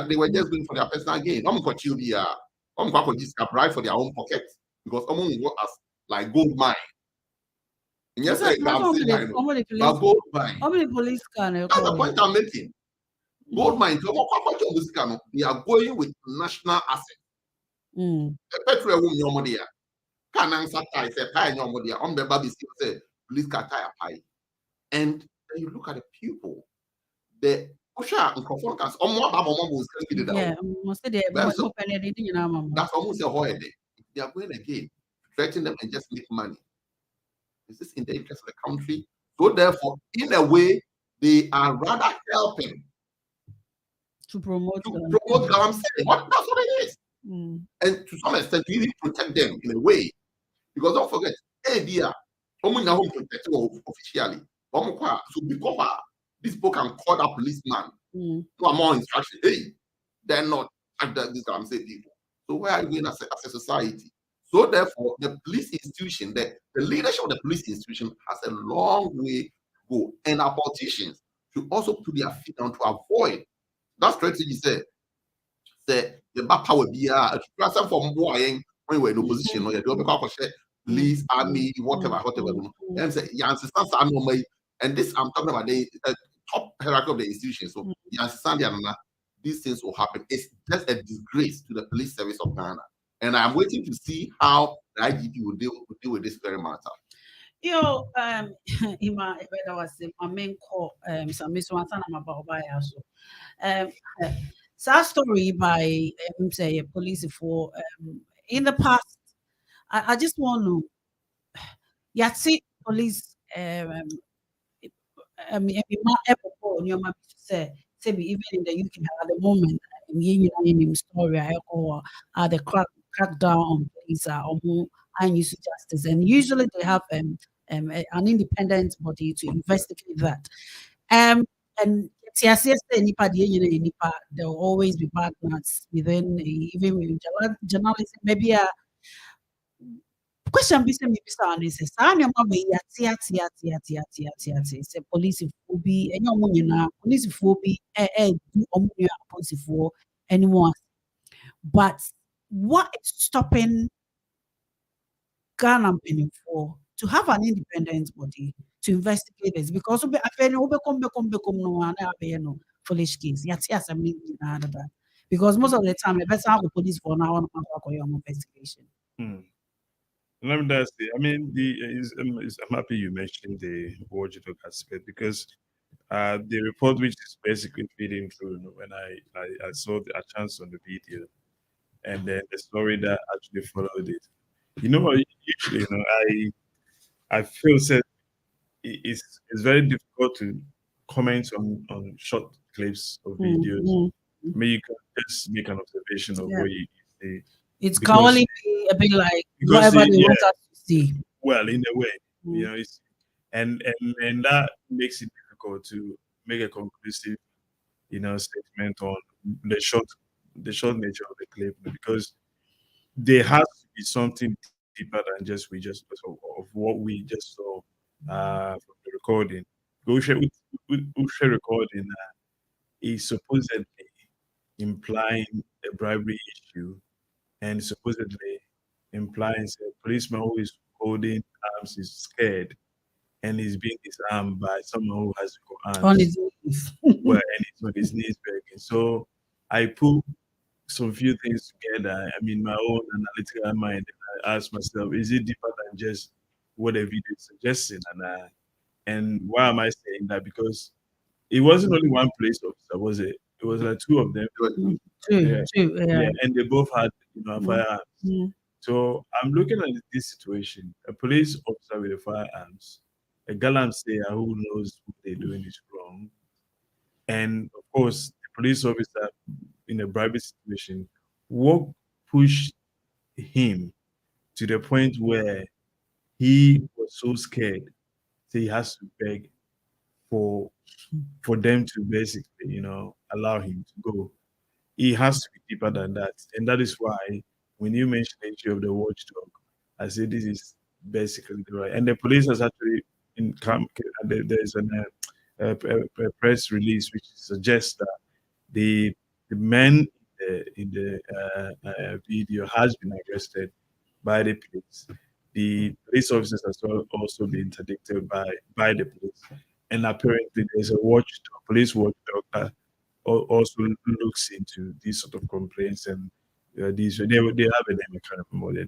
they were just going for their personal gain. I'm going to bribe for their own pockets because someone will as like gold mine. And yes, gold mine. How many police can that's the point I'm making. Gold mine, they are going with national assets. The petrol room, your money. Can answer tie, say, pie, your money. On the baby, say, police can tie a pie. And then you look at the people, the Osha and Conforcans, or more about Momo that's almost a holiday. They are going again, threaten them and just make money. Is this in the interest of the country? So therefore, in a way, they are rather helping to promote Galamsey. That's what it is. And to some extent, to even protect them in a way. Because don't forget, hey, dear, someone now protect officially. So because these people can call that policeman to a more instruction. Hey, they're not at this Galamsey people. So where are you going as a society? So therefore, the police institution, the leadership of the police institution has a long way to go. And our politicians should also put their feet down to avoid that strategy. Say the back power be a person from when we're in opposition, or you police, army, whatever. And say, you understand, and this I'm talking about the top hierarchy of the institution. So you understand, these things will happen. It's just a disgrace to the police service of Ghana. And I'm waiting to see how the IGP will deal with this very matter. In my main call, some Miss Wansan about by also. Sad story by say a police for in the past. I just want to see police say even in the UK at the moment story the crackdown on police and use justice, and usually they have an independent body to investigate that. And there will always be bad nuts within even with journalism. Maybe a question be say maybe someone is say police phobia and your police phobia police for anyone. But what is stopping Ghana for to have an independent body to investigate this? Because foolish case. Yes, I mean that. Because most of the time, the better have the police for now on investigation. Let me just say, I mean, I'm happy you mentioned the watchdog aspect, because the report, which is basically feeding through, when I saw a chance on the video, and then the story that actually followed it. Usually, I feel that it's very difficult to comment on short clips of videos. I mean, you can just make an observation of what you see. It's cowardly a bit like whatever they want us to see. Well, in a way, it's, and that makes it difficult to make a conclusive, statement on the short nature of the clip, because there has to be something deeper than just of what we just saw from the recording. Ushe recording is supposedly implying a bribery issue, and supposedly implying a policeman who is holding arms is scared and is being disarmed by someone who has arms. On his knees. Well, and it's on his knees begging. So I put some few things together. I mean, my own analytical mind, and I asked myself, is it deeper than just what a video is suggesting? And why am I saying that? Because it wasn't only one police officer, was it? It was like two of them. Two, yeah. And they both had, firearms. So I'm looking at this situation: a police officer with the firearms, a gallant sayer who knows what they're doing is wrong, and of course, the police officer in a bribery situation. What pushed him to the point where he was so scared that he has to beg for them to basically, allow him to go? It has to be deeper than that, and that is why when you mention the issue of the watchdog, I say this is basically the right. And the police has actually there's a press release which suggests that the man in the video has been arrested by the police. The police officers has also been interdicted by the police, and apparently there's a police watchdog that also looks into these sort of complaints, and they have a name, kind of model,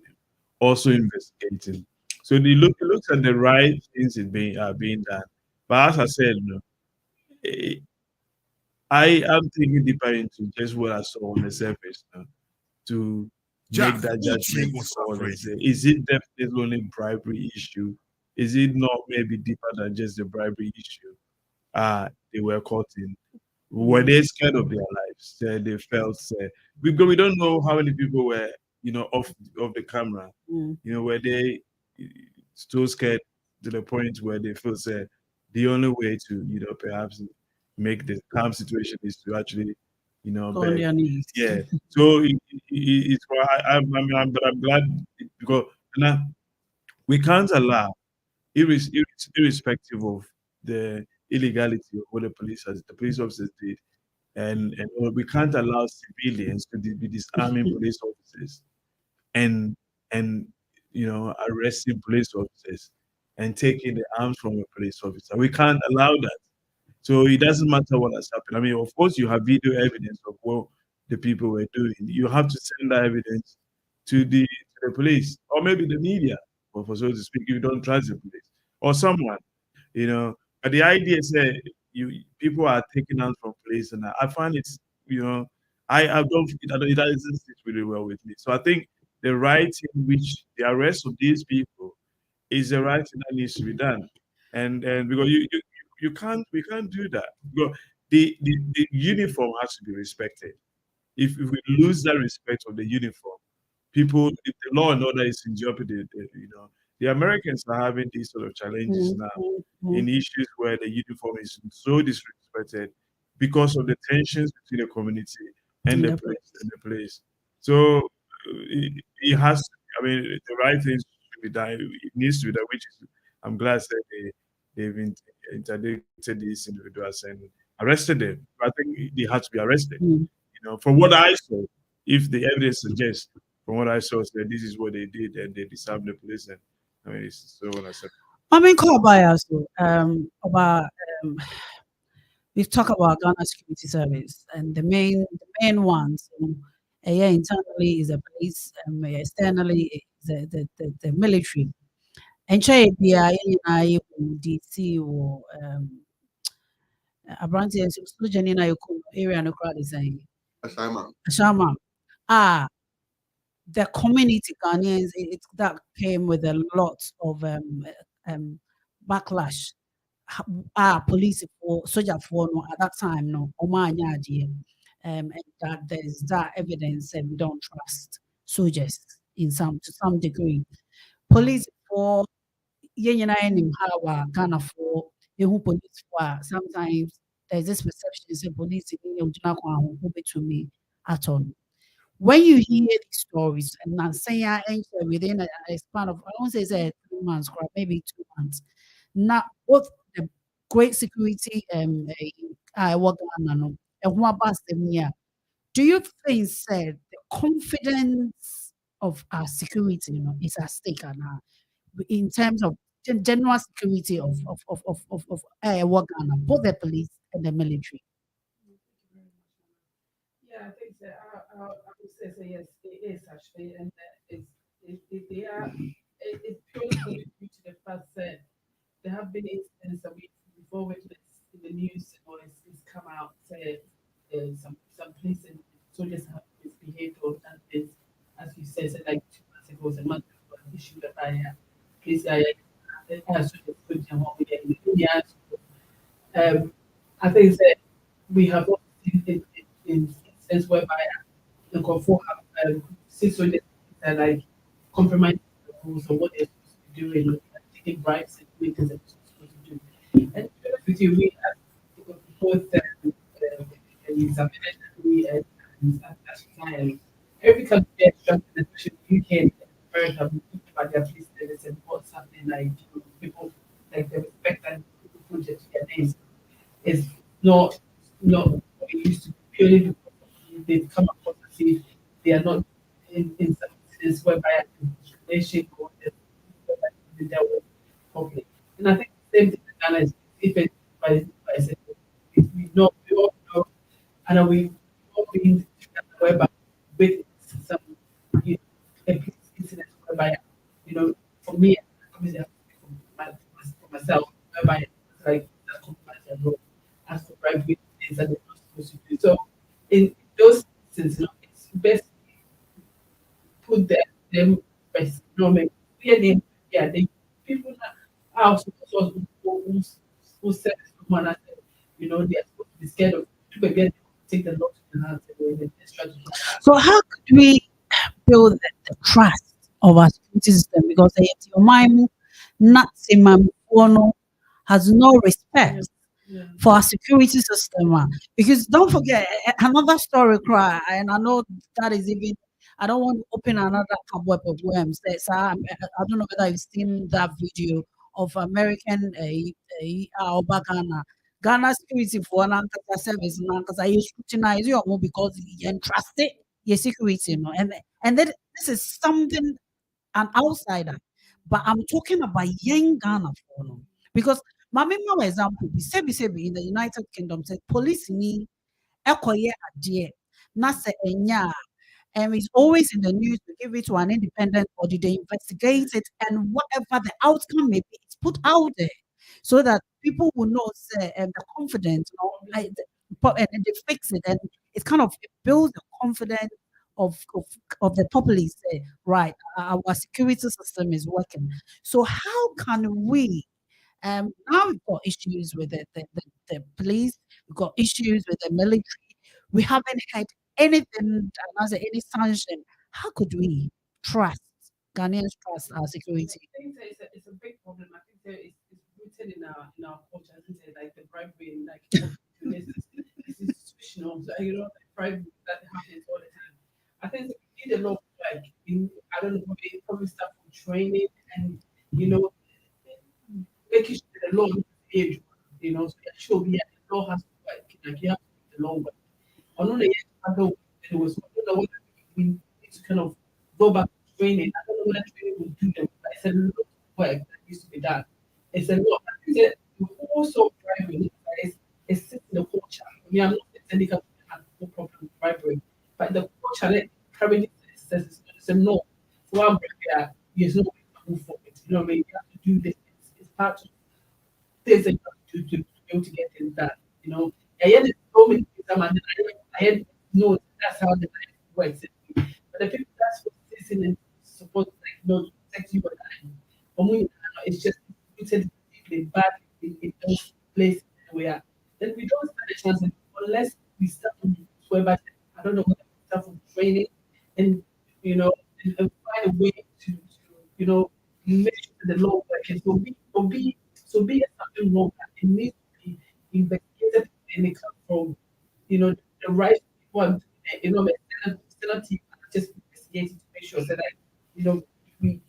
also investigating. So they looks at the right things being done. But as I said, I am thinking deeper into just what I saw on the surface to make that judgment. Is it definitely only bribery issue? Is it not maybe deeper than just the bribery issue? They were caught in. Were they scared of their lives? They felt because we don't know how many people were, off the camera. Were they still scared to the point where they feel the only way to, perhaps make the calm situation is to actually, on your knees. Yeah. So it's why I'm glad, because we can't allow, irrespective of the illegality of what the police officers did, and we can't allow civilians to be disarming police officers and arresting police officers and taking the arms from a police officer. We can't allow that. So it doesn't matter what has happened. I mean, of course, you have video evidence of what the people were doing. You have to send that evidence to the police, or maybe the media, or for so to speak, if you don't trust the police or someone, you know. But the idea is that people are taken out from police, and I find it's, you know, I don't it doesn't sit really well with me. So I think the right in which the arrest of these people is the right thing that needs to be done, and because you can't, we can't do that. Because the uniform has to be respected. If we lose that respect of the uniform, people, if the law and order is in jeopardy, you know, the Americans are having these sort of challenges now in issues where the uniform is so disrespected because of the tensions between the community and the police. So it has to, I mean, the right things to be done. It needs to be done, which is, I'm glad that they've interdicted these individuals and arrested them. I think they had to be arrested. You know, from what I saw, if the evidence suggests, from what I saw, that this is what they did and they disarmed the police, and I mean, it's so unacceptable. I mean, about we've talked about Ghana Security Service, and the main ones, internally is the police, externally is the military. And DC or Abranti and Janina area no crowd is saying Ashama. The community Ghanaians, that came with a lot of backlash. Police for soldier for no at that time no and that there's that evidence and we don't trust soldiers to some degree. Police for Ghana for police for sometimes there's this perception that police to me at all. When you hear these stories, and I'm saying within a span of, I won't say 3 months, maybe 2 months, not both the great security do you think said the confidence of our security, is at stake now in terms of general security of Ghana, both the police and the military? Yeah, I think that I would say yes, it is actually, and it's purely due to the fact that there have been incidents that we've always in the news, or it's come out that some police and soldiers have misbehaved or done things, as you said, like 2 months ago, a month ago, an issue that police I think that we have also seen in instances whereby the control have soldiers that like compromise the rules or what they're supposed to be doing, taking bribes and doing things that they're supposed to do. And to be honest with you, we have both every country is structured, especially the UK and America, we talk about their police service and what's happening, like people like the respect and people put it to their names is not what it used to be, purely because they've come across as if they are not in some instances whereby discrimination or they dealt with properly. And I think the same thing in Ghana is even by we all know, and we all been whereby with some incidents whereby, for me, for myself, whereby like that compromise their role as to bribe with things that they're not supposed to do. So in those instances, it's best put them first. Maybe they people that are also who said someone that they are supposed to be scared of to again take the law to the hands and strategy. So how could we build the trust of our security system? Because your mind not has no respect for our security system. Because don't forget another story cry, and I know that is even, I don't want to open another cobweb of worms. I don't know whether you've seen that video of American Ghana security for an service because I scrutinize you because you entrusted your security, and then this is something an outsider. But I'm talking about young Ghana because my example, we say in the United Kingdom said police ni ekoye adie na se enya and it's always in the news. We give it to an independent body, they investigate it, and whatever the outcome may be, it's put out there so that people will know, say, and the confidence, and they fix it, and it kind of builds the confidence of the populace. Right, our security system is working. So how can we? Now we've got issues with the police. We've got issues with the military. We haven't had anything, as any sanction. How could we trust Ghanaians trust our security? I think it's a big problem. I think it's rooted in our culture. I think like the bribery and like it's institutional. So, like bribery that happens all the time. I think we need a lot of I don't know, probably start from training and making sure the law is age, so that should be the law has to work. Like you have to make the law work. I know that I don't know whether we need to kind of go back to training. I don't know whether training will do them, but it's a lot of work that needs to be done. It's a lot. I think that the whole sort of bribery is sitting in the culture. I mean, I'm not saying they have no problem with bribery, but the culture that currently says it's a no. For one bribe, there's no way to move forward. You know what I mean? You have to do this. It's part of things that you have to do to be able to get things done. I had so many things I had no, that's how the life works. But the people that's what listen and support, protect you and it's just rooted deeply bad in those places where then we don't stand a chance unless we start from whereby I don't know whether we start from training and and find a way to make sure that the law works. And so be something wrong, it needs to be investigated and it comes from the right people, still team just investigating to make sure that we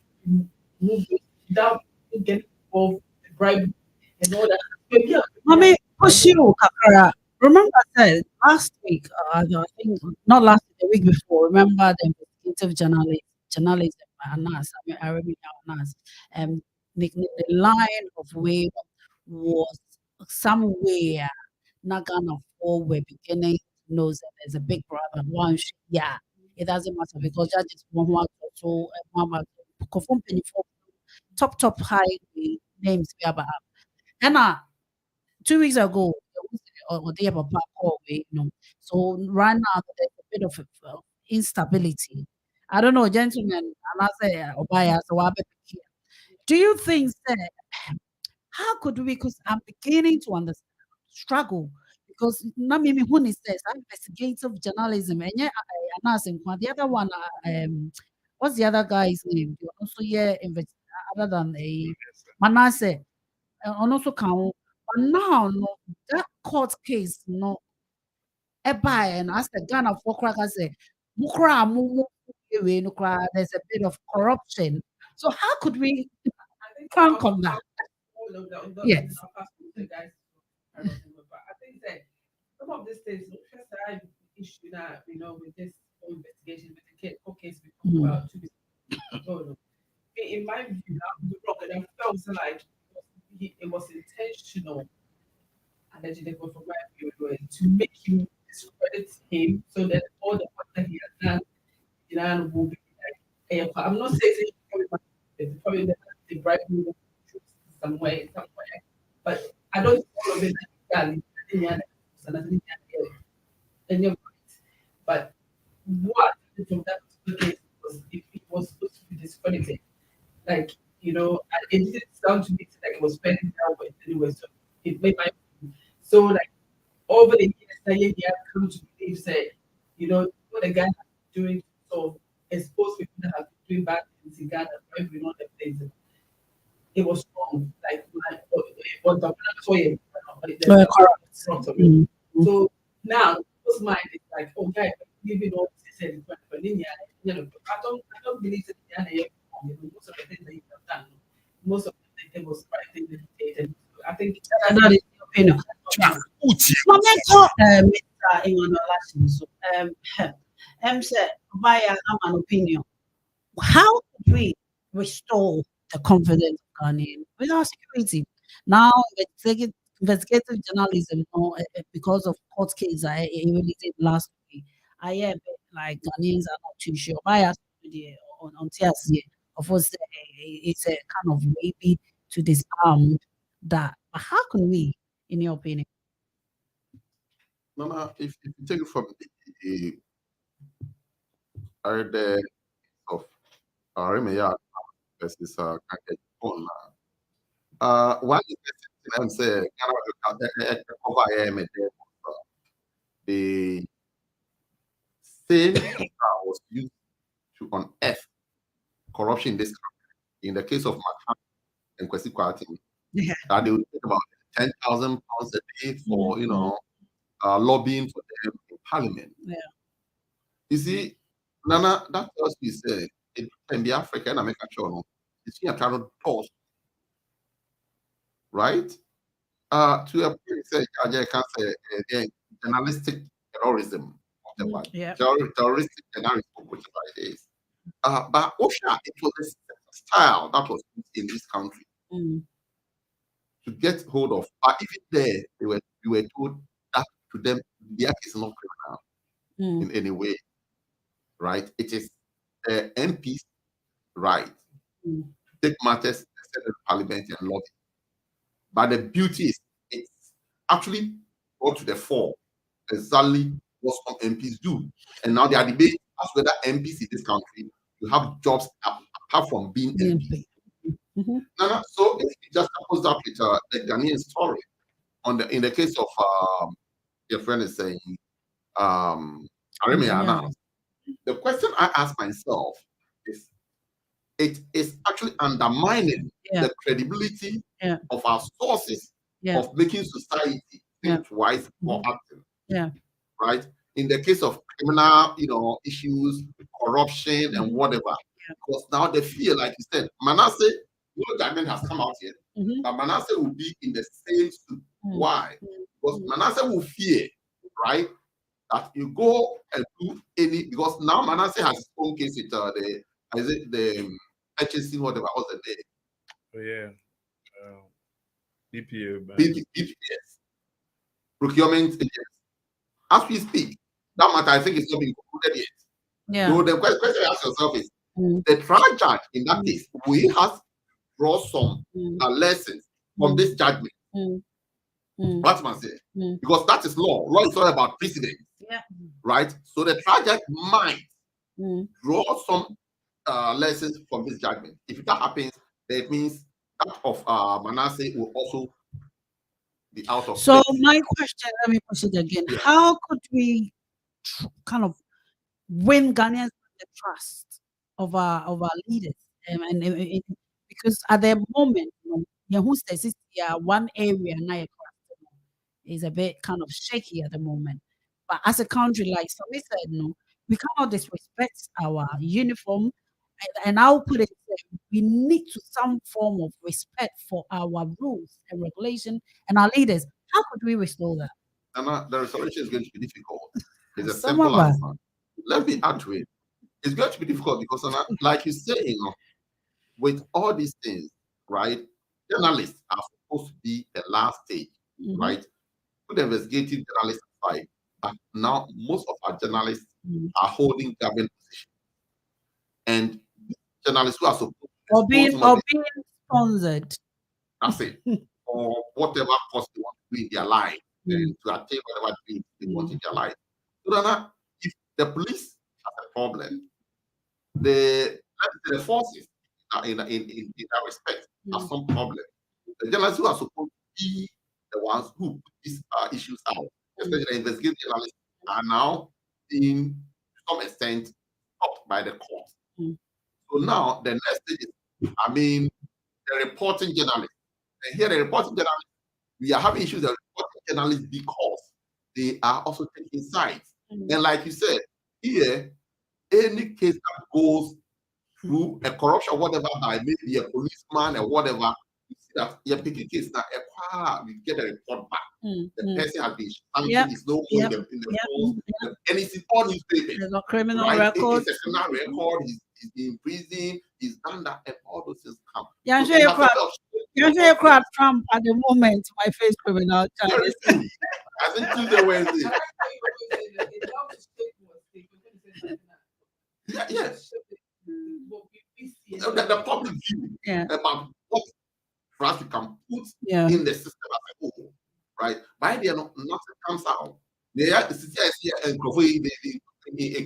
move without getting involved in bribery and all that. But yeah, Mommy, push you, Kakara. Remember I said last week, I think not last week, the week before, remember the investigative journalism by Anas, Arabic Anas, the line of way was somewhere Nagana 4 were beginning to know that there's a big problem. Yeah, it doesn't matter because judges one so top high names we have. And 2 weeks ago, or day about so right now there's a bit of instability. I don't know, gentlemen, and I say, Obaya, so do you think that how could we? Because I'm beginning to understand struggle because Namimi Huni says investigative journalism and yeah, the other one, what's the other guy's name? You also other than a Manasseh, and also count. But now, no, that court case, no, and as the Ghana for crackers say, there's a bit of corruption. So how could we crank on that? Yes. The guys, I don't know, but I think that some of these things, first I issue that with this whole investigation with the case we talked about 2 weeks ago. In my view, I felt like it was intentional, allegedly from my view, to make him discredit him so that all the work that he has done, will be like, I'm not saying it's probably the bribe somewhere, but I don't all of it done. But what from that case was if it was supposed to be discredited, like and it didn't sound to me like it was spending down with anyway. So it made my so like over the years that he had come to believe say, what the guy has been doing, so expose people that have been doing bad things in Ghana, every other place. It was wrong, like it was corrupt. So now people's mind is like, okay, giving all this said, but I don't believe that most of the things that you have done, most of the things was right thing that he did. I think that is your opinion. Mr. Ingono Lashin, said, via an opinion. How could we restore the confidence of Ghanaian with our security? Now, investigative journalism, because of court case I really did last week. I like Ghanaians are not too sure. But on TSC, of course, it's a kind of maybe to disarm that. But how can we, in your opinion? No, if you take it from the of Remeya versus Kanke, one is I'm saying, the same was used to unearth corruption in this country. In the case of Mahan and Kwesi Kwarteng, that they would take about 10,000 pounds a day for lobbying for them in Parliament. Yeah. You see, Nana, that tells me say it can be African American channel. It's here trying to toss, right? To a point, say I can say again, journalistic terrorism, whatever. Yeah. Terroristic journalism, whatever it is. But Osha, it was a style that was used in this country to get hold of. But even there, we were told that to them, the act is not criminal in any way, right? It is MP's right to take matters instead of Parliament and lobby. But the beauty is it's actually brought to the fore exactly what some MPs do. And now they are debating as whether MPs in this country you have jobs apart from being MPs. No, so if you just oppose that with the Ghanaian story in the case of your friend is saying Aremia, the question I ask myself is it is actually undermining the credibility of our sources of making society think twice or acting. Right? In the case of criminal, issues, corruption and whatever. Because now they feel, like you said, Manasseh, no judgment has come out yet, but Manasseh will be in the same suit. Why? Because Manasseh will fear, right, that you go and do because now Manasseh has his own case with the HSC, whatever was the name. Oh yeah. BPS. Procurement agents. As we speak, that matter I think is not being concluded yet. Yeah. So the question you ask yourself is the trial judge in that case, we have draw some lessons from this judgment. What must say? Because that is law. Law is all about precedent. Right? So the trial judge might draw some lessons from this judgment. If that happens, that means that of Manasseh will also be out of So place. my question, let me push it again. How could we kind of win Ghanaians the trust of our leaders? Because at the moment, who says one area now is a bit kind of shaky at the moment. But as a country, like somebody said, we cannot disrespect our uniform. And I'll put it, we need to some form of respect for our rules and regulation and our leaders. How could we restore that? And the restoration is going to be difficult. It's a simple answer. Let me add to it. It's going to be difficult because, like you say, with all these things, right? Journalists are supposed to be the last stage, right? Put the investigative journalists aside, but now most of our journalists are holding government positions, and journalists who are supposed to being sponsored. That's it. Or whatever cost they want to do in their life, and to attain whatever dreams they want in their life. So now, if the police have a problem, the forces in that respect have some problem. The journalists who are supposed to be the ones who put these issues out, especially the investigative journalists, are now being, to some extent, stopped by the court. So now the next thing is, the reporting journalists. And here, the reporting journalists, we are having issues with reporting journalists because they are also taking sides. And like you said, here, any case that goes through a corruption, whatever, by maybe a policeman or whatever, you see that you're picking case now, we get a report back. The person has been sanctioned, is no more in the polls, and it's in all newspapers. There's no criminal record. It's a criminal record, he's in prison, he's done that, and all those things come. You're sure you crowd Trump at the moment, my face criminal charges. I think Tuesday, Wednesday. Yes. What we see is The public view about what trust you can put in the system as a whole, right? By the end, nothing comes out. They are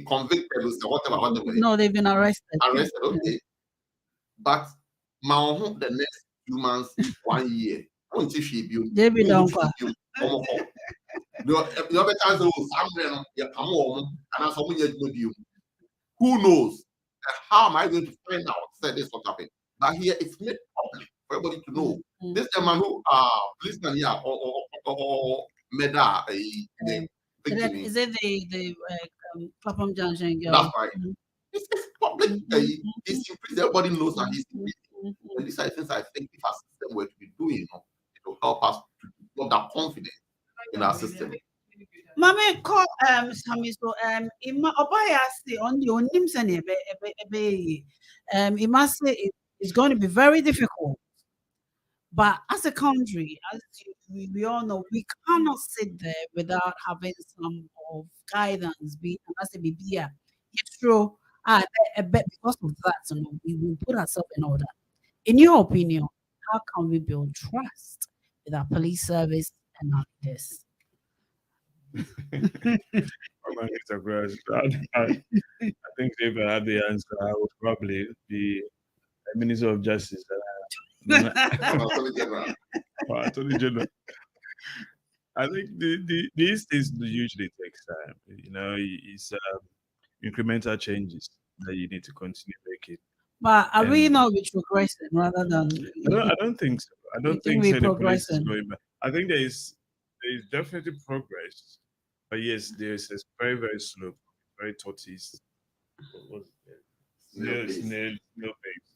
convicted or whatever. No, they've been arrested. Arrested, okay. But the next 2 months, 1 year, I won't see you. David Donka. The other times, you come home and I'm you. Who knows? How am I going to find out that this what happened? But here it's made public for everybody to know. This man who policeman here or Meda is it the Clapham Junction girl? That's right. It's public. He's in prison. Everybody knows that he's in prison. And these are things I think if our system were to be doing, it will help us to build that confidence in our system. Mame call Samiso ima obaya say on the onim sene it must say it's going to be very difficult. But as a country, as we all know, we cannot sit there without having some of guidance. Be it's true. Because of that, we will put ourselves in order. In your opinion, how can we build trust with our police service and our leaders? I think if I had the answer, I would probably be a Minister of Justice. Attorney General. I think these things usually takes time. It's incremental changes that you need to continue making. But are we not progressing rather than? I don't think so. I don't think so. The police is going back. I think there is definitely progress. But yes, there's a very, very slow, very tortoise. Snail pace.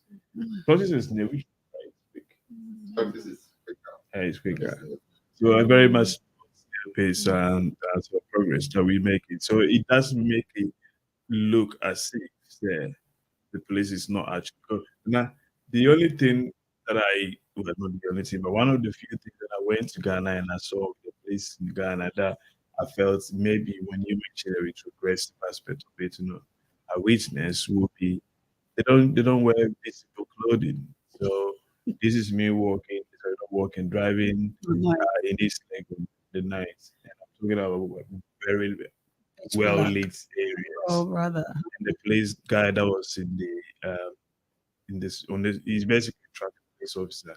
Tortoise is snail. Which Tortoise is quicker. Yeah, it's quicker. So I very much snail pace and progress that we make it. So it does make it look as if the police is not actually. Now, the only thing that not the only thing, but one of the few things that I went to Ghana and I saw the police in Ghana that I felt maybe when you mention a retrogressive aspect of it, a witness will be they don't wear visible clothing. So this is me walking, driving in this in the night, and I'm talking about very well lit areas. Oh, brother! And the police guy that was he's basically a traffic police officer,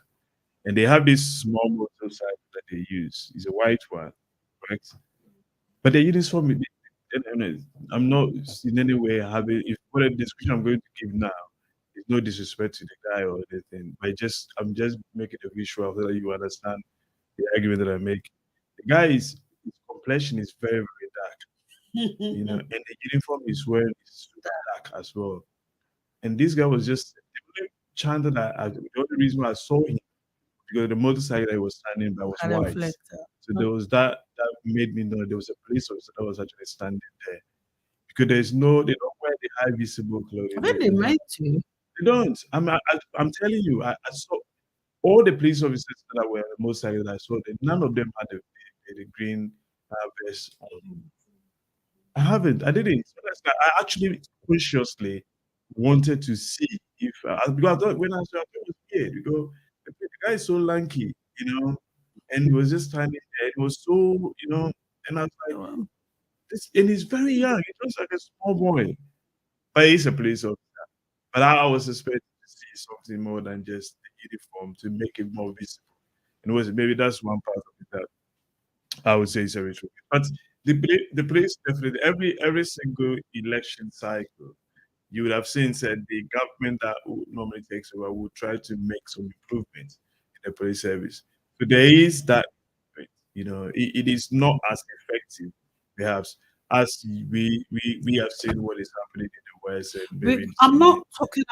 and they have this small motorcycle that they use. It's a white one, correct? But the uniform, I'm not in any way having. If what a description I'm going to give now is no disrespect to the guy or anything, but I'm just making a visual so that you understand the argument that I make. The guy his complexion is very, very dark, and the uniform is wearing is super dark as well. And this guy was just the only chance that the only reason why I saw him because the motorcycle that he was standing by was white. So there was that made me know there was a police officer that was actually standing there. Because they don't wear the high visible clothing. I think they meant to. They don't. I'm telling you, I saw all the police officers that were on the motorcycle that I saw, none of them had the green vest on. I didn't. I actually consciously wanted to see if because when I saw it, I was scared because the guy is so lanky, and he was just standing there. It was so, and I was like, and he's very young. He looks like a small boy, but he's a police officer. But I was expecting to see something more than just the uniform to make it more visible. And maybe that's one part of it that I would say is a ritual. But the police definitely every single election cycle, you would have seen said the government that normally takes over will try to make some improvements in the police service. So there is that, it is not as effective, perhaps, as we have seen what is happening in the West. I'm talking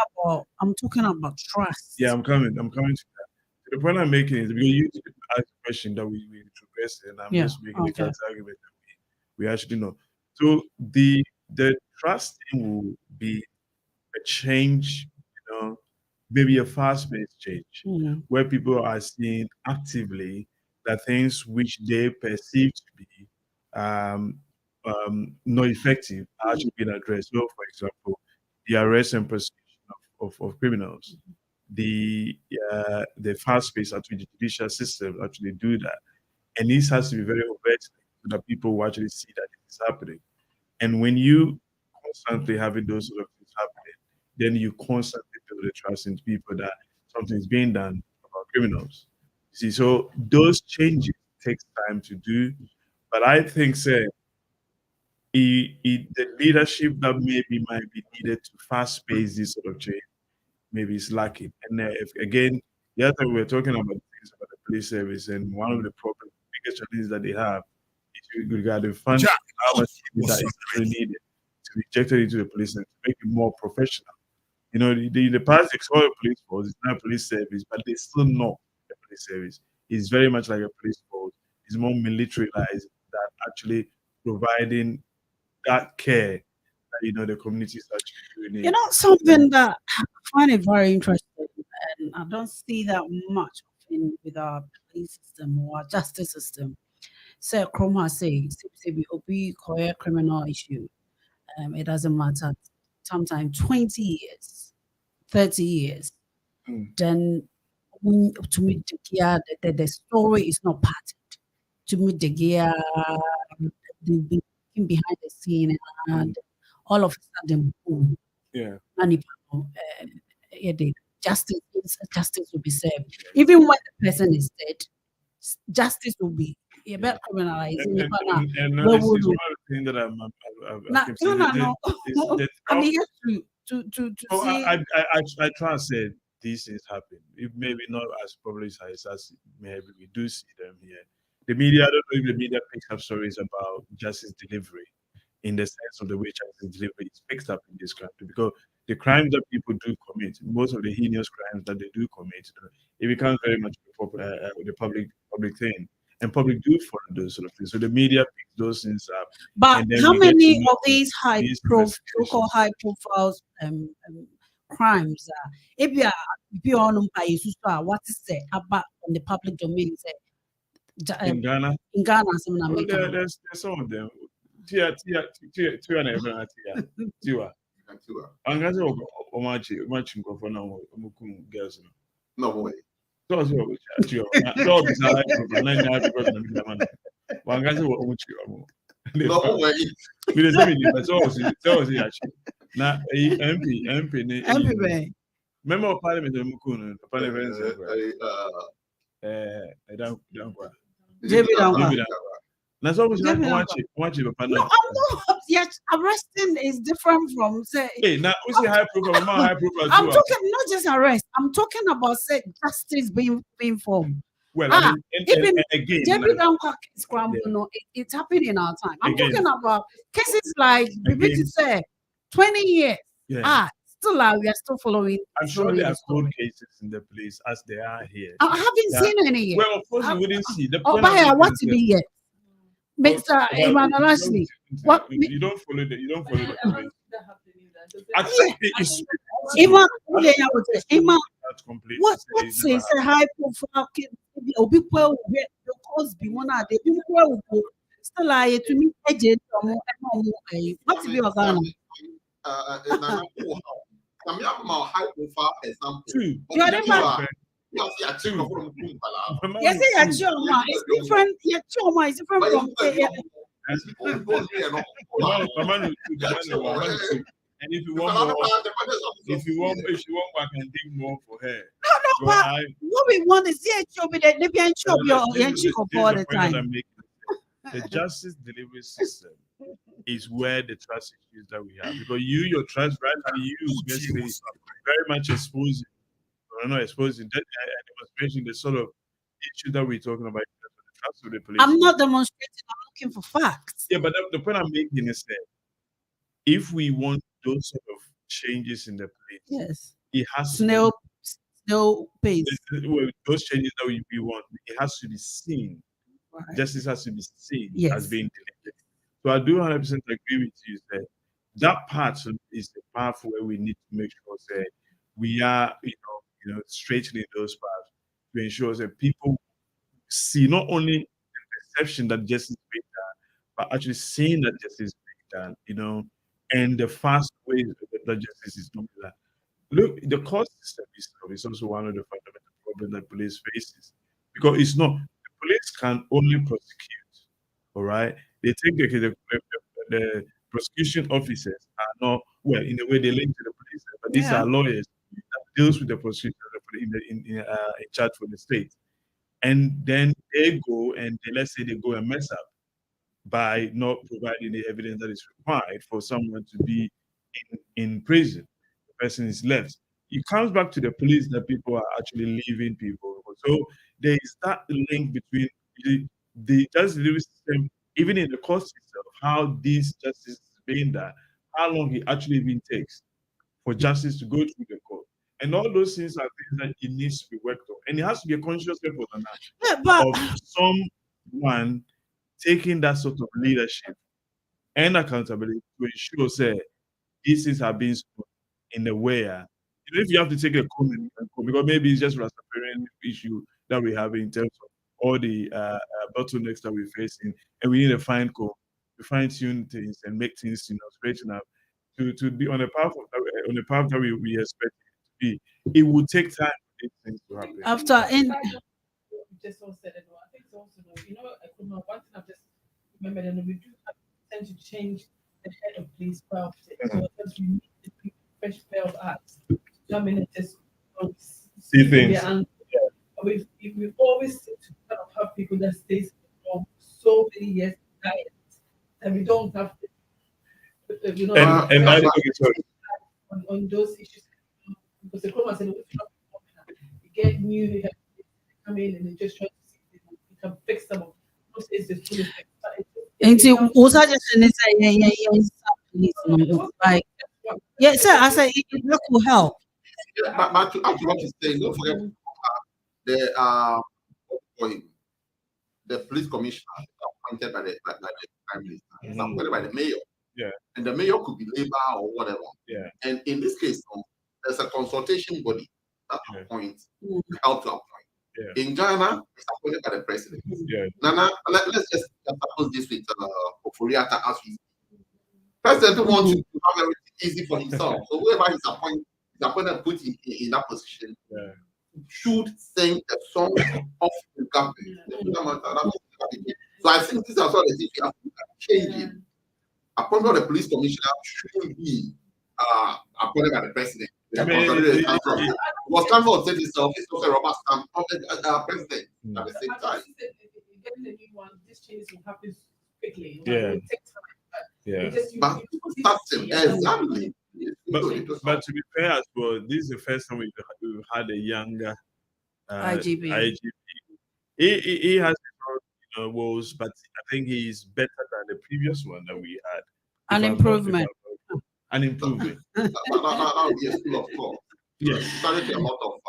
about trust. Yeah, I'm coming to that. The point I'm making is because you asked a question that we progressed, and I'm just making the counter argument that we actually know. So the trust will be a change, maybe a fast-paced change, where people are seeing actively that things which they perceive to be not effective are actually being addressed. So, for example, the arrest and prosecution of criminals, the fast pace at which the judicial system actually do that, and this has to be very overt so that people will actually see that it is happening. And when you constantly having those sort of things happening, then you constantly build the trust into people that something's being done about criminals. See, so those changes takes time to do, but I think, say, the leadership that maybe might be needed to fast pace this sort of change maybe is lacking. And if, again, the other time we were talking about things about the police service, and one of the biggest challenges that they have is regarding funding, how much that is really needed to be injected into the police and to make it more professional. You know, the past they call it police force, it's not a police service, but they still not a police service. It's very much like a police force. It's more militarized than actually providing that care that the communities actually need. Something that I find it very interesting, and I don't see that much with our police system or our justice system. So Chroma say we obi criminal issue. It doesn't matter. Sometimes 20 years, 30 years. Then to me the story is not parted. To me the gear the behind the scene, and all of a sudden, boom. Yeah. Justice will be served. Even when the person is dead, justice will be criminalized. And this is one of the things that I'm here to see. I try to say these things happen. If maybe not as publicized as maybe we do see them here. The media, I don't know if the media picks up stories about justice delivery in the sense of the way justice delivery is picked up in this country, because the crimes that people do commit, most of the heinous crimes that they do commit, it becomes very much the public thing, and public do follow those sort of things. So the media picks those things up. But how many of these so-called high profiles crimes if you are on what is said about in the public domain? In Ghana, there's some of them. Tia. No way. No way. MP. Member of Parliament, That's always watching. No, I'm not. Yes, arresting is different from say. Hey, now we say high profile, high profile. I'm talking not just arrest. I'm talking about say justice being formed. Well, even again, David Duncan scramble. No, it's happening in our time. I'm talking about cases like Bibiti say 20 years. Yeah. Still we are still following. I'm sure there are cold cases in the police as they are here. I haven't seen any yet. Well, of course you wouldn't see. What to be yet? Mr. Emmanuel Ashley, what you don't follow the police. What says a high profile people because be one of the people who still lie to me agent what to be a Ghana. High profile example. Yes, it's different. It's different from. And if you want I can dig more for her. No, but what we want is the Libyan job all the time. The justice delivery system is where the trust issues that we have, because your trust right now, you basically very much exposing. Not exposing that demonstration, the sort of issue that we're talking about, the trust of the police. I'm not demonstrating, I'm looking for facts. Yeah, but the point I'm making is that if we want those sort of changes in the police, yes, it has snail pace. Those changes that we want, it has to be seen. Right. Justice has to be seen as being delivered. So I do 100% agree with you that that part is the path where we need to make sure that we are, straightening those paths to ensure that people see not only the perception that justice is being done, but actually seeing that justice is being done, and the fast way that justice is not done. Look, the court system is also one of the fundamental problems that police faces, because it's not the police can only prosecute. All right, they take the prosecution officers are not well in the way they link to the police, but these Yeah. are lawyers that deals with the prosecution in charge for the state, and then they go and let's say they go and mess up by not providing the evidence that is required for someone to be in prison. The person is left. It comes back to the police that people are actually leaving people. So there is that link between the justice delivery system, even in the court system, how this justice is being done, how long it actually even takes for justice to go through the court. And all those things are things that it needs to be worked on. And it has to be a conscious effort on that Yeah, but of someone taking that sort of leadership and accountability to ensure say these things are being spoken in a way. If you have to take a comment, because maybe it's just Rastafarian issue that we have in terms of all the bottlenecks that we're facing, and we need to fine-tune things and make things straight enough to be on a path that we expect it to be. It will take time for these things to happen. after in You just all said it. I think it's also, one thing I've just remembered, and we do tend to change the head of police quite often. So sometimes we need the fresh pair of eyes. I mean, it just See things. And we've always seem to kind of have people that stay for so many years and we don't have And I on those issues, because the Chroma said, if you're not you get new come in and they just try to see if you can fix some of those things. It's full effect. into also just like yeah, sir. I said it will help. Yeah, but to add to what he's saying, don't forget the police commissioner is appointed by the prime minister. It's appointed by the mayor. Yeah. And the mayor could be labor or whatever. Yeah. And in this case, there's a consultation body that appoints how to appoint. Yeah. In Ghana, it's appointed by the president. Yeah. Nana, let's just suppose this with Oforiatta as we speak. President wants to have everything easy for himself. So whoever is appointed put in that position should sing a song of the government. So I think this is also the thing we have to change it. Appointment of the police commissioner should be appointed by the president. What Stanford said itself is also a rubber stamp of the president at the same time. Getting the new one, this change will happen quickly. Yeah. It will take time. Yeah. But that's exactly. But to be fair as well, this is the first time we've had a younger IGP. He has his own woes, but I think he's better than the previous one that we had. An improvement. An improvement. Now would be a school of thought. Yes. Started a lot of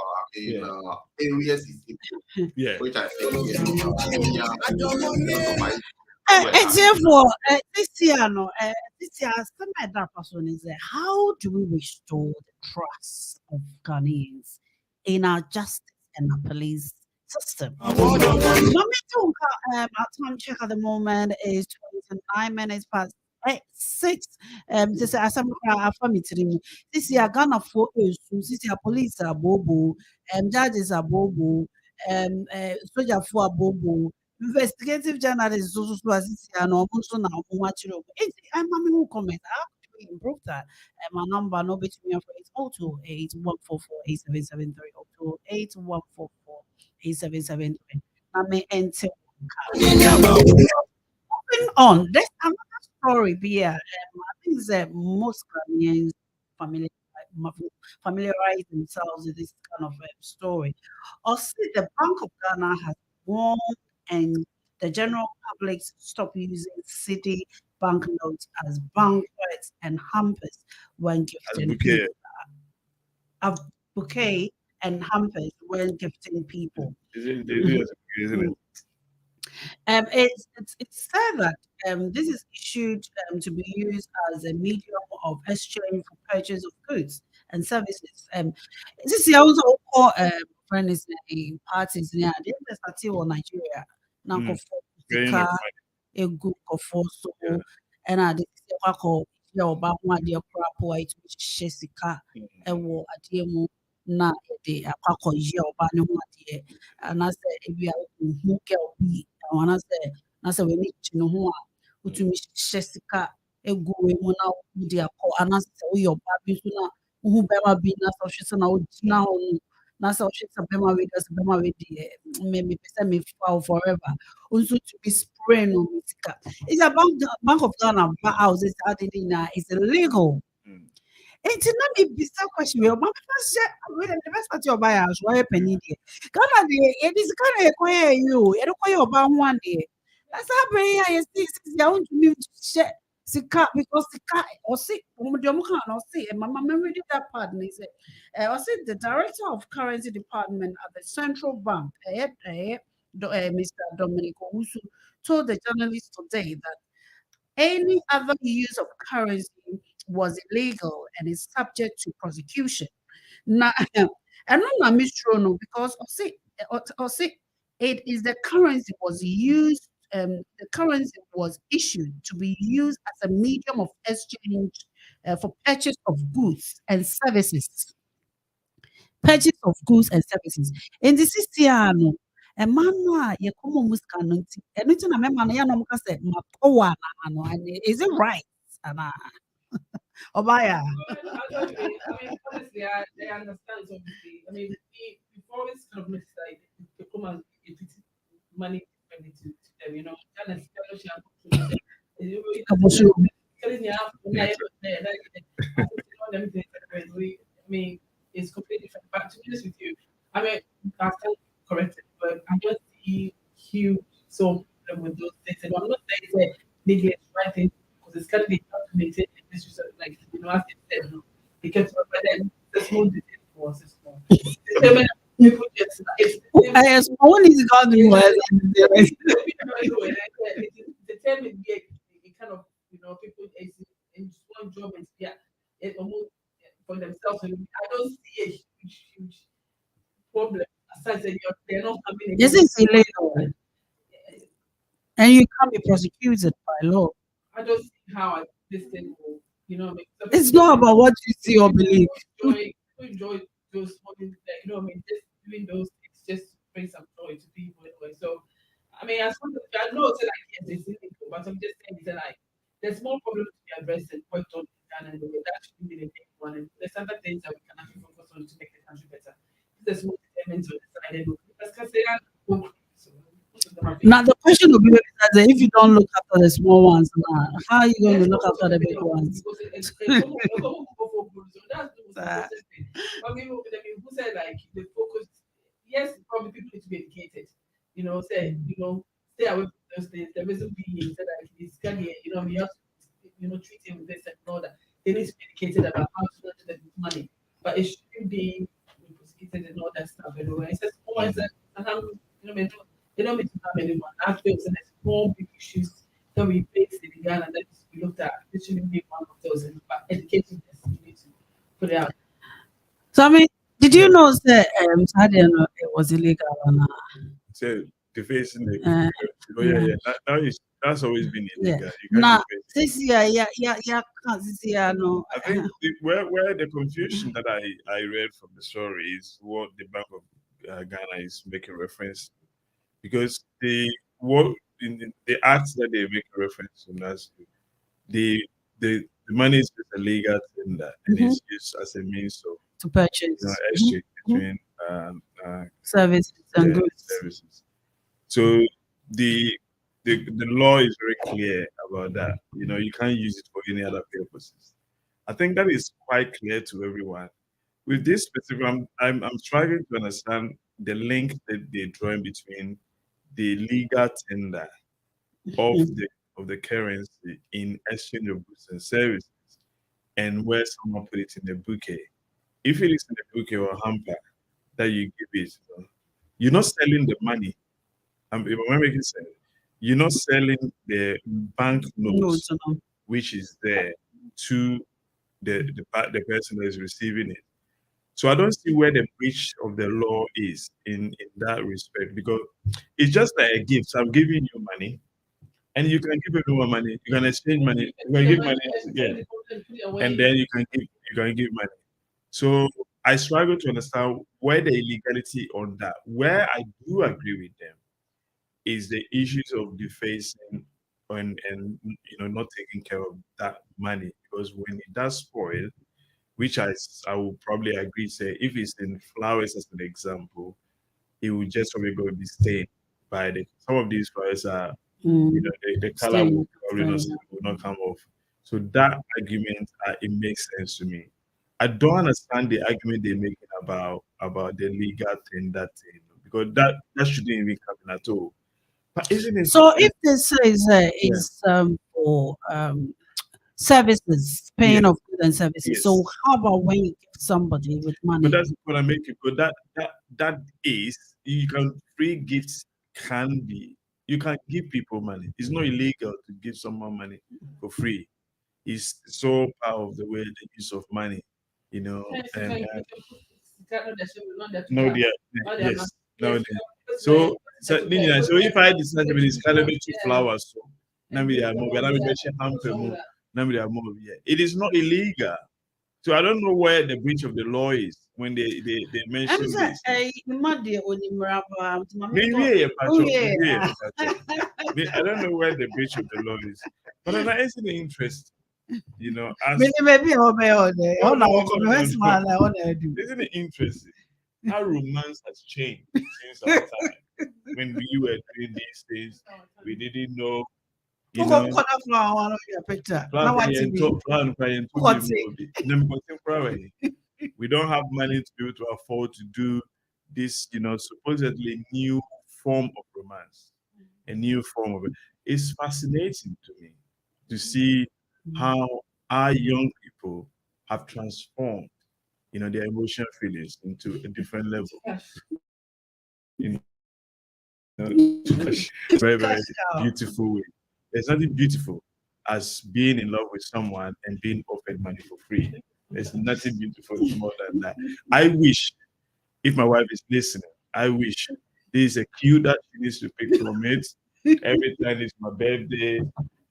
areas which I think therefore, this year, some other person is how do we restore the trust of Ghanaians in our justice and our police system? Our time check at the moment is 29 minutes past 6. This year, Ghana for this year, police are bobo, judges are bobo, soldier for bobo. Investigative journalists also assist and also now much. I'm who comment. I have to improve that. My number no between me for 802-8144-8773 or 8144-8773. I may enter. Moving on, there's another story here. I think that most Ghanaians familiarize themselves with this kind of story. Also, the Bank of Ghana has warned and the general public stop using city banknotes as banquets and hampers when gifting people. A bouquet and hampers when gifting people. Isn't it? It's said that this is issued to be used as a medium of exchange for purchase of goods and services. This is also called friends in parties near the Nigeria. Now a good for so Yeah. and I did call your back one dear crap white which Jessica and war at you na de akọ yi a ọba ne ho adeɛ anaasɛ ebi a ohu girl bi anaasɛ anaasɛ w'ani gye ne ho a wotumi hyɛ sika egu emu na wode akɔ anaasɛ woyɛ ɔbaa bi nso na wohu bɛrima bi na sɛ ɔhwɛ sɛ na wogyina hɔ no na sɛ ɔhwɛ sɛ bɛrima wei deɛ sɛ bɛrima wei deɛ mepɛ sɛ mefa wo forever nso to be spraying on sika it's a bank of Ghana ba house is adding na is illegal. It's not a bizarre question. My first the best part of my house, why penny there? Ghana, it is kind of acquire you. You don't call about one day. That's how very I see. I want to move to share Sika because Sika or see, or see, and my mama read that part. And he said, I said the director of currency department at the central bank, Mr. Domenico Usu, told the journalists today that any other use of currency was illegal and is subject to prosecution. Now, and not mistrono because it is the currency was used. The currency was issued to be used as a medium of exchange for purchase of goods and services. Purchase of goods and services. In the CCR, a man, you come on, and it's a man, is it right? Obaya. Honestly, I understand. Obviously, I mean, we've always kind of noticed like the come and it money to them, you know. And I mean, it's completely different. But to be honest with you, I mean, I stand corrected, but I don't see huge so with those things. And I'm not saying that neglect right thing because it's kind of maintain this like you know as I said, because but then the small detail was small. People just Yes, one is gone. the term is it kind of you know people is in just one job and yeah it almost for themselves. I don't see a huge problem aside that they're not coming. This is illegal, and you can't be prosecuted by law. I don't see how this thing will, you know, It's not about what you see or believe. Enjoy those moments that you know. I mean, just doing those things just bring some joy to people anyway. So, I mean, as long as I know it's like yes, it's illegal, but I'm just saying that like there's more problems to be addressed and worked on and that should be the main one. And there's other things that we can actually focus on to make the country better. There's more elements on the side because they are. Now the question will be if you don't look after the small ones, how are you going to look after the big ones? I mean, who said like the focus? Yes, probably people need to be educated. You know, say you know, stay away from those things. The reason being that like this can you know, we have to you know treat him with this and all that. They need to be educated about how to manage the money, but it shouldn't be prosecuted and all that stuff. Anyway, it's just always that you know. They don't make it have anyone. Actually, it's small big issues that we face in Ghana that we looked at. This shouldn't be one of those. But education is we need to put it out. So I mean, did you know that it was illegal? So defacing the that's always been illegal. Now this year, this year, no. I think where the confusion that I read from the story is what the Bank of Ghana is making reference to. Because the acts that they make a reference to as the money is just a legal tender and it's used as a means of to purchase exchange between services and goods. Services. So the law is very clear about that. You know, you can't use it for any other purposes. I think that is quite clear to everyone. With this specific, I'm struggling to understand the link that they're drawing between the legal tender of the currency in exchange of goods and services and where someone put it in a bouquet. If it is in a bouquet or hamper that you give it, you're not selling the money. If I'm making sense, you're not selling the bank notes, which is there to the person that is receiving it. So I don't see where the breach of the law is in that respect, because it's just like a gift. So I'm giving you money, And you can give everyone money. You can exchange money. You can give money again, and then you can give money. So I struggle to understand where the illegality on that. Where I do agree with them is the issues of defacing and not taking care of that money, because when it does spoil, which I will probably agree, say if it's in flowers as an example, it will just probably go be stained by some of these flowers are the color will probably will not come off. So that argument it makes sense to me. I don't understand the argument they're making about the legal thing, because that shouldn't even come in at all. But isn't it so? If this is for services, paying of goods and services, so how about when you give somebody with money? But that's what I make it. But that is, you can free gifts can be. You can give people money. It's not illegal to give someone money for free. It's so part of the way the use of money, And So if I decide to be this to flowers, it is not illegal. So I don't know where the breach of the law is when they mention this. I don't know where the breach of the law is, but I'm asking the interest. Isn't it interesting how romance has changed since our time? When we were doing these things, we didn't know. We don't have money to be able to afford to do this, supposedly new form of romance, a new form of it. It's fascinating to me to see how our young people have transformed, their emotional feelings into a different level. Very, very beautiful way. There's nothing beautiful as being in love with someone and being offered money for free. There's nothing beautiful more than that. I wish, if my wife is listening, I wish there's a cue that she needs to pick from it. Every time it's my birthday,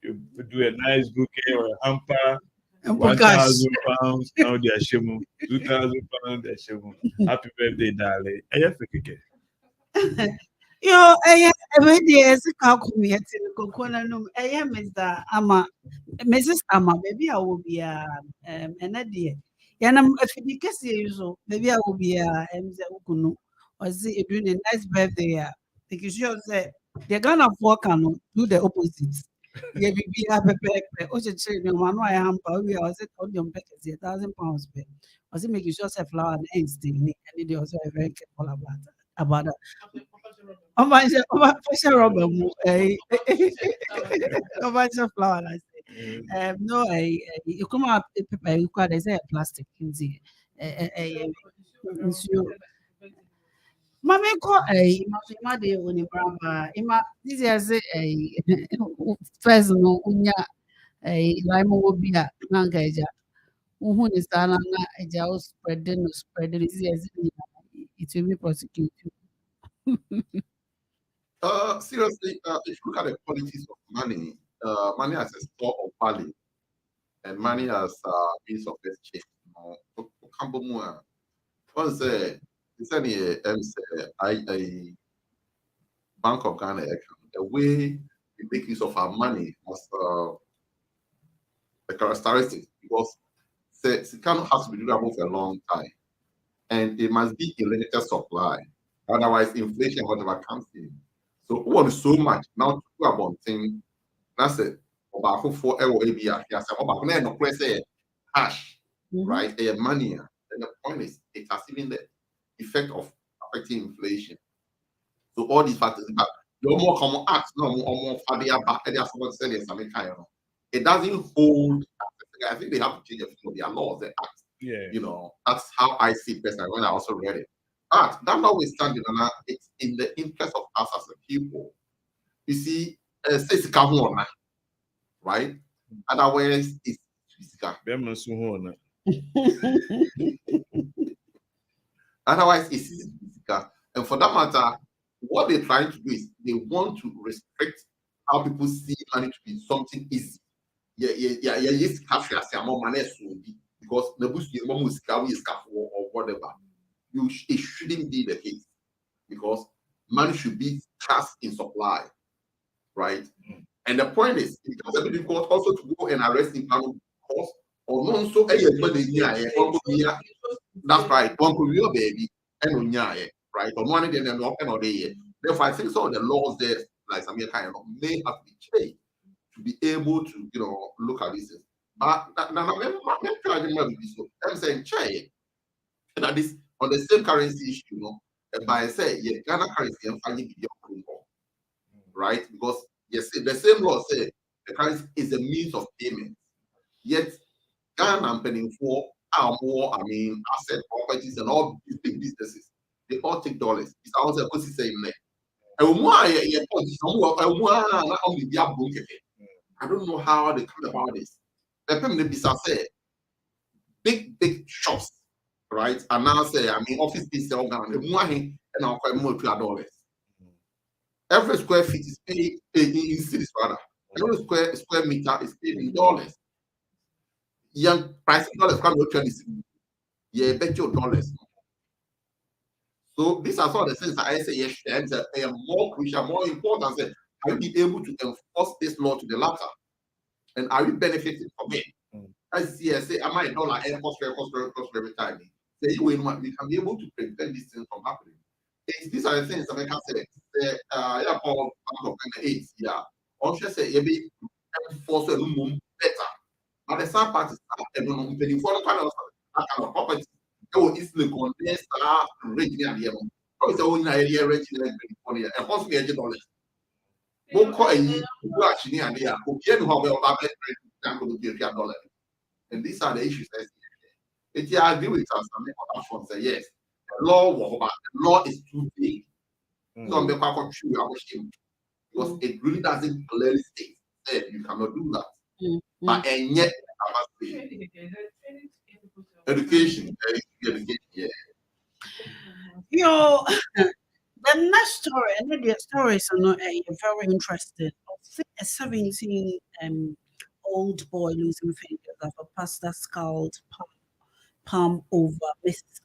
you do a nice bouquet or a hamper. 1,000 pounds, now they are shemu. 2,000 pounds, they are shemu. Happy birthday, darling. Yo, Mr. Ama, Mrs. Ama, maybe I will be an idea. Yanam, if you can see you, maybe I will be a Ukunu or see doing a nice birthday. Because you say they're gonna work and do the opposite. Yeah, we have a back. Also, one I am probably I was at on package, 1,000 pounds. Was it making sure a flower and eggs, and it also very careful about that. Robert, flower. No, you come out paper, you quite as a plastic in the Mamma call a mother on a brava. This is a first no unya a lime will be a langaja. Who is a jaws spreading it will be prosecuted. Seriously, if you look at the qualities of money, money as a store of value and money as means of exchange. Once it's a Bank of Ghana account, the way we make use of our money was the characteristics, because it cannot have to be durable for a long time, and it must be a limited supply. Otherwise, inflation, whatever comes in. So, what is so much now to do about thing? That's it. About for ABR, yes, about no press cash, right? A money. And the point is, it has even the effect of affecting inflation. So, all these factors, the more common acts, no more it doesn't hold. I think they have to change their laws, the acts. Yeah. That's how I see it personally when I also read it. But that notwithstanding, it's in the interest of us as a people. You see, right? Otherwise, it's physical. Otherwise, it's physical. And for that matter, what they're trying to do is they want to restrict how people see planning to be something easy. Yes, cafe as a more money because the boost you mom is or whatever. It shouldn't be the case because money should be trust in supply, right? And the point is, it becomes a bit difficult also to go and arrest in because or non so that's right. One could real baby and right? Or money then and or day. Therefore, I think some of the laws there, like some kind of may have to be changed to be able to, look at this. But I'm saying change. And at this on the same currency issue, by say Ghana currency and finding right? Because yes, the same law say the currency is a means of payment. Yet Ghana and paying for are more, asset properties and all these big businesses. They all take dollars. It's also a saying there. I don't know how they come about this. The say big shops, right? And now say, office space sell Ghana, the money and I'll quite more $2. Every square feet is paid in cities rather. Every square meter is paid in dollars. Young price dollars come to 20. Yeah, bet your dollars. So these are some of the things that I say yes, they are more crucial, more important. Say, are we able to enforce this law to the latter? And are we benefiting from it? I say, am I dollar cost every time? Say, we can be able to prevent these things from happening. These are the things that I can say. Paul of the AIDS, on should say, you be enforce a little better. But the sad part is that for the property. Oh, it's the contest regional here. Oh, it's only area regional and possibly $80. Won't call you actually and there. And these are the issues. If you agree with us, on say yes, the law is too big. So I'm quite sure because it really doesn't clearly state that you cannot do that. But and yet, education, yeah. The next story, and the stories are not very interesting. A 17 old boy losing fingers of a pastor scald palm over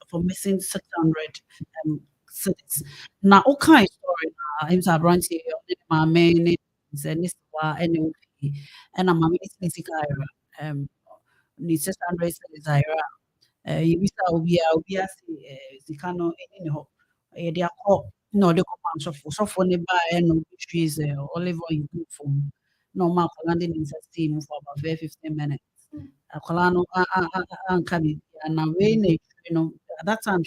for missing 600 cities. Now, all kind of story now. I'm sorry, Bronte, my main is a Nistawa, and I'm a Mississippi. Ni 600 cities. Yibisa obia Zikano anyhow. They are called no the command so for the buy no trees olive oil from normal landing in steam for about 15 minutes. Akolano Ankani and now when at that time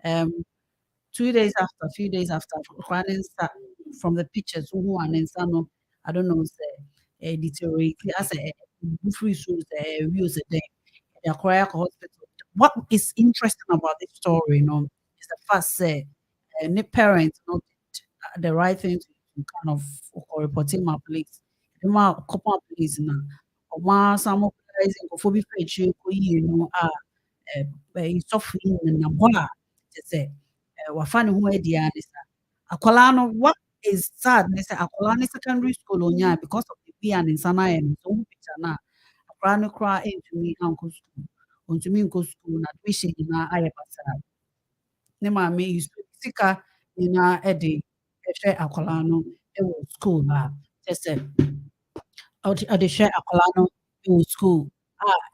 and 2 days after, a few days after from the pictures who and then some I don't know say deteriorate as a free shoes views a day. The Aquariac Hospital. What is interesting about this story, is the fact that the parents did the right thing to kind of report him to police. The couple police now, some mobilizing for be paid, suffering and Nabola to say, Wafani who idea is Akolano. What is sad? They say Akolani secondary school on because of the pian in Sana and so picture now. Rano cry into me uncle school. Unto me go school na wishing na ayabasa. Ne ma me is sika ina edi ehwe akola no e school na just out the share akola no school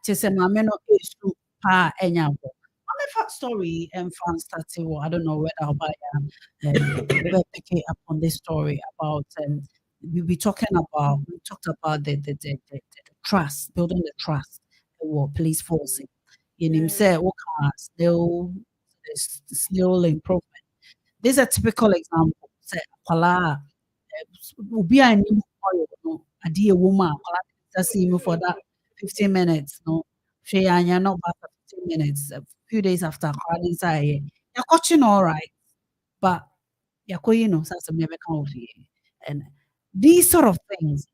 just ma me no school pa enyabo. My first story and fan started I don't know whether about picking up on this story about we talked about the trust, building the trust with police force. In himself, still improvement. This is a typical example. Say, Kwala, Ubi I knew a dear woman, see me for that 15 minutes. No, she and not back for 15 minutes. A few days after Kwala inside, you're coaching all right, but you're going, that's a never come over here. And these sort of things,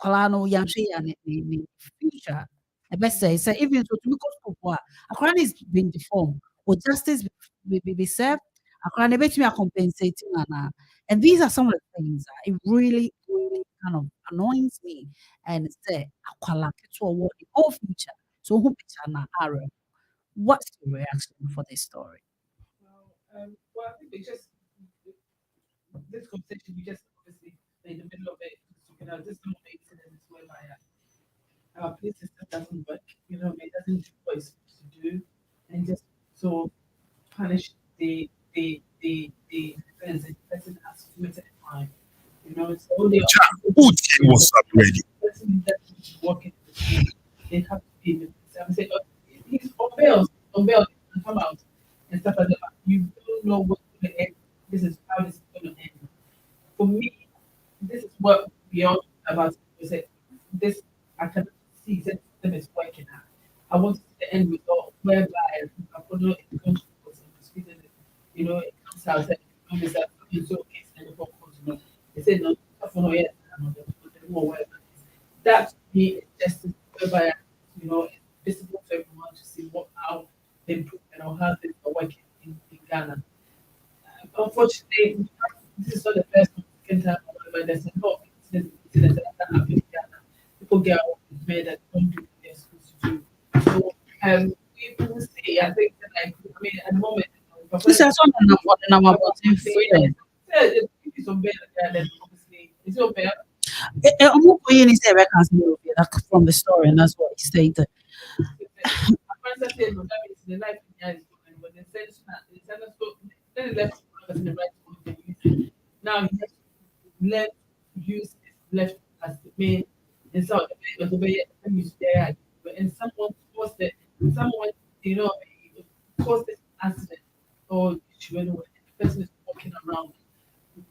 Kwalano Yamshi and the future. I best say, even so to go Akran is being deformed, or justice be served, Akran bet me are compensating and these are some of the things it really kind of annoys me. And say, "Akwala ketewa wɔ the whole future." So who picture na arrow? What's your reaction for this story? Well, I think we just this conversation we just obviously in the middle of it. This is the incident whereby our police system doesn't work. It doesn't do what it's supposed to do, and just so punish the defense and the person has committed a crime. It's only Was not ready. the person that is working in the street. They have to be in the police. I'm saying he's on bail, he can come out and stuff like that. You don't know what's going to end. This is how this is going to end. For me, this is what we all talk about. We say this I cannot see that system is working out. I want to see the end result whereby I put it in the it comes out that it's okay and the phone they say no for yet more whatever. That to me is just whereby it's visible to everyone to see how they improve and how things are working in Ghana. Unfortunately, this is not the first or second time where there's a lot of incidents that happen in Ghana. People get away with murder that don't do what they're supposed to do. So we will see. I think that at the moment This is on our freedom. It's on bail then obviously it's on bail. From the story, and that's what he stated. My friend said no, that means the life in is going, but the sense then the left in the right to now he has to learn to use his left as the main and so the way use there and someone caused caused this accident or issue anyway. The person is walking around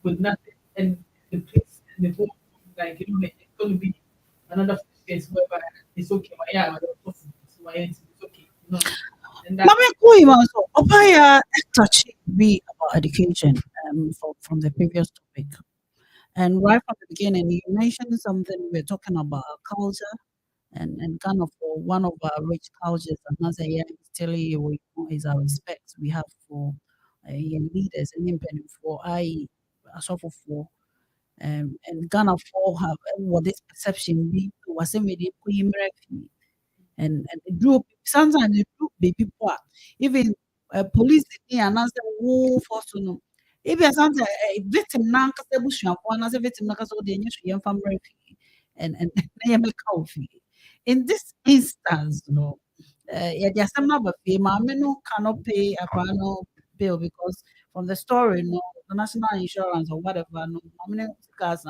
with nothing and the police and the whole it's going to be another case whereby it's okay. But yeah, it's okay. And Opaya touched me about education from the previous topic. And right from the beginning, you mentioned something we're talking about culture and kind of for one of our rich cultures, and as a young telling you is our respect we have for young leaders and independent for I suffer for and Ghana for have what this perception be was a media and it drew sometimes it drew baby people even police and answer who for to know if you sometimes a victim now because bush one as a victim because of the initial family and coffee in this instance there's some number of no cannot pay a final bill because from the story the national insurance or whatever no cars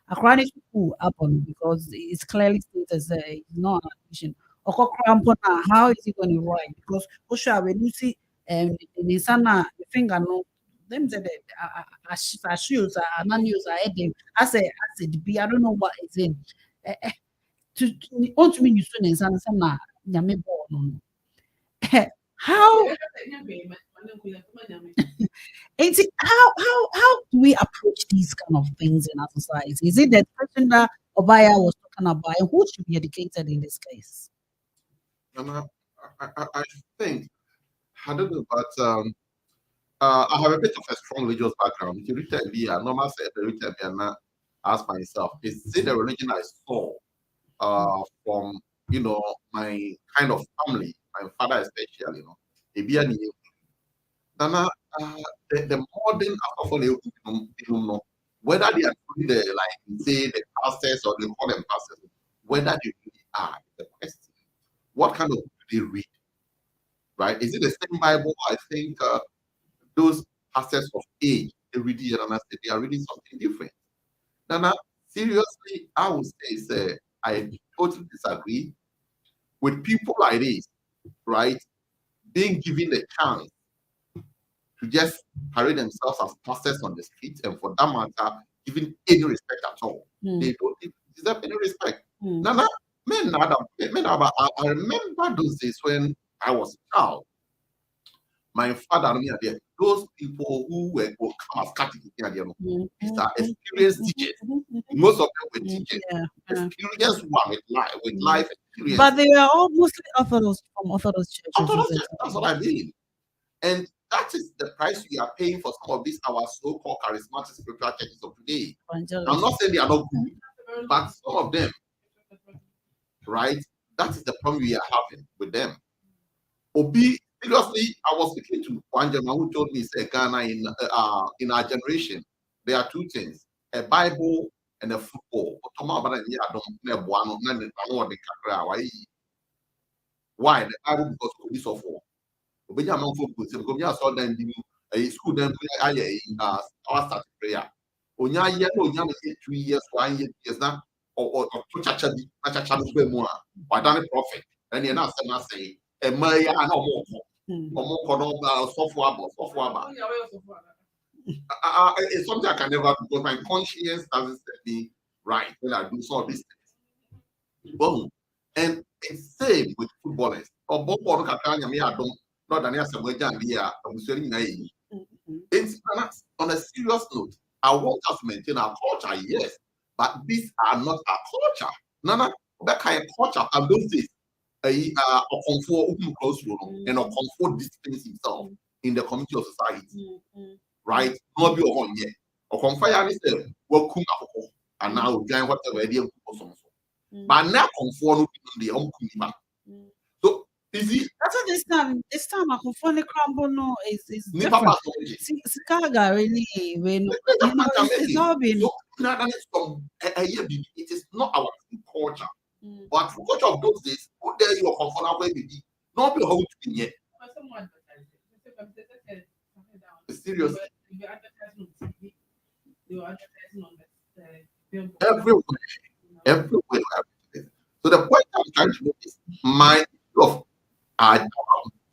a chronic school happen because it's clearly stated as not an admission. How is he going to write? Because Osha when you see in Sana the finger no them said that shoes are non use I say be I don't know what is in to want to mean you soon in Sana Yami born how how do we approach these kind of things in our society? Is it the person that Obaya was talking about? And who should be educated in this case? I think I don't know, but I have a bit of a strong religious background. If you read me, I normally say and I ask myself, is it the religion I saw from my kind of family, my father especially, the modern whether they are doing the pastors or they call them pastors, whether they really are the question. What kind of book do they read? Right? Is it the same Bible? I think those pastors of age, they read it and they are reading something different. Now, seriously, I would say I totally disagree with people like this, right? Being given the chance to just parade themselves as pastors on the street, and for that matter, giving any respect at all. They don't deserve any respect. Now, I remember those days when I was a child. My father, those people who were these are experienced teachers. Most of them were teachers. Experienced one with life experience. But they were all mostly Orthodox from Orthodox churches. That's what I mean. And that is the price we are paying for some of these our so-called charismatic spiritual churches of today. I'm not saying they are not good. But some of them, right? That is the problem we are having with them. Obi, seriously, I was speaking to one gentleman who told me, say, Ghana in our generation, there are two things: a Bible and a football. Why? The Bible because of this of war. Because I saw them a school them our start prayer. Onya year no onya 2 years, 1 year now or chacha more. Why don't prophet? And you're not saying a maya no more software. It's something I can never do because my conscience doesn't set me right when I do some of these things. Boom. And it's same with footballers. Or Bobo Kakanya me I don't not than it's on a serious note. I want us to maintain our culture, yes, but these are not our culture. Nana, that kind of culture and those days a comfort open close room and a comfort disciplines himself in the community of society. Right? Not be on yet. Or confire is the work and now join whatever idea. But now conform the so is it That's this time I can find the crumble no is different. Chicago really when it's not been it is not our culture. But for culture of those days, who dare you conform where we not be how to be yet. Serious. Everywhere. So the point I'm trying to make is my of our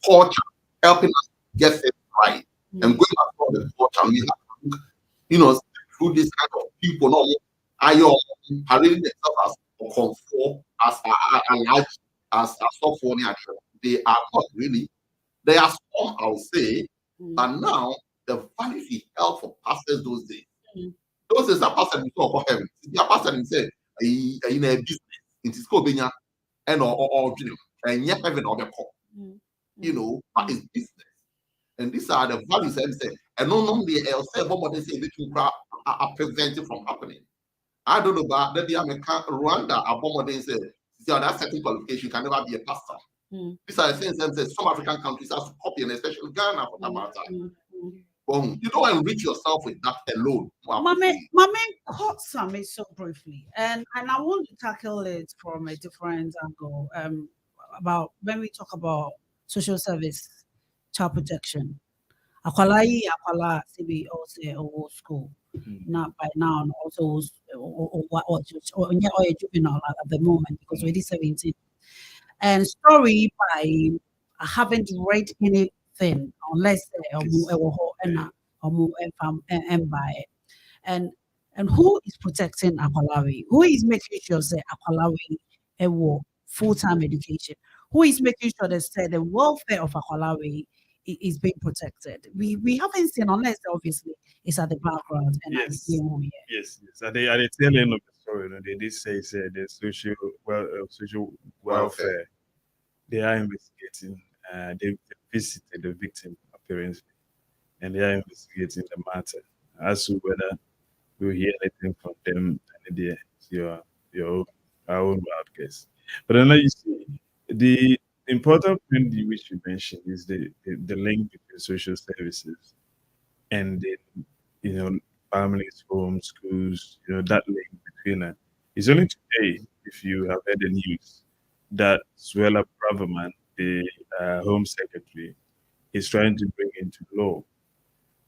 culture helping us get it right and going back to the culture. We have to look, through this kind of people, not parading themselves as comfort, as large, as software. They are not really. They are some, I would say, but now the values we held for pastors those days. Those days are pastors we talk about heaven. They are pastors themselves in a business. It is called Benya and or and yet heaven or the call. But it's business. And these are the values I say. And no normally I'll say what they say are prevented from happening. I don't know about that. Rwanda, a bomb they say, that certain qualification can never be a pastor. These are the things that some African countries have to copy, and especially Ghana for that matter. You don't enrich yourself with that alone. My main caught some so briefly, and I want to tackle it from a different angle. About when we talk about social service, child protection. Akwala CB also school. Not by now, and also or juvenile at the moment because we're 17. And story by I haven't read anything unless and who is protecting Akwalawi? Who is making sure that Akwalawi full-time education? Who is making sure that the welfare of Akwalawi is being protected? We haven't seen unless obviously it's at the background and yes. At the tail end of the story, they did say the social welfare. They are investigating. They visited the victim apparently, and they are investigating the matter as to whether we'll hear anything from them. And your own wild guess. But then you see, the important point which you mentioned is the link between social services and then families, homes, schools. That link between it. It's only today, if you have heard the news, that Suella Braverman, the Home Secretary, is trying to bring into law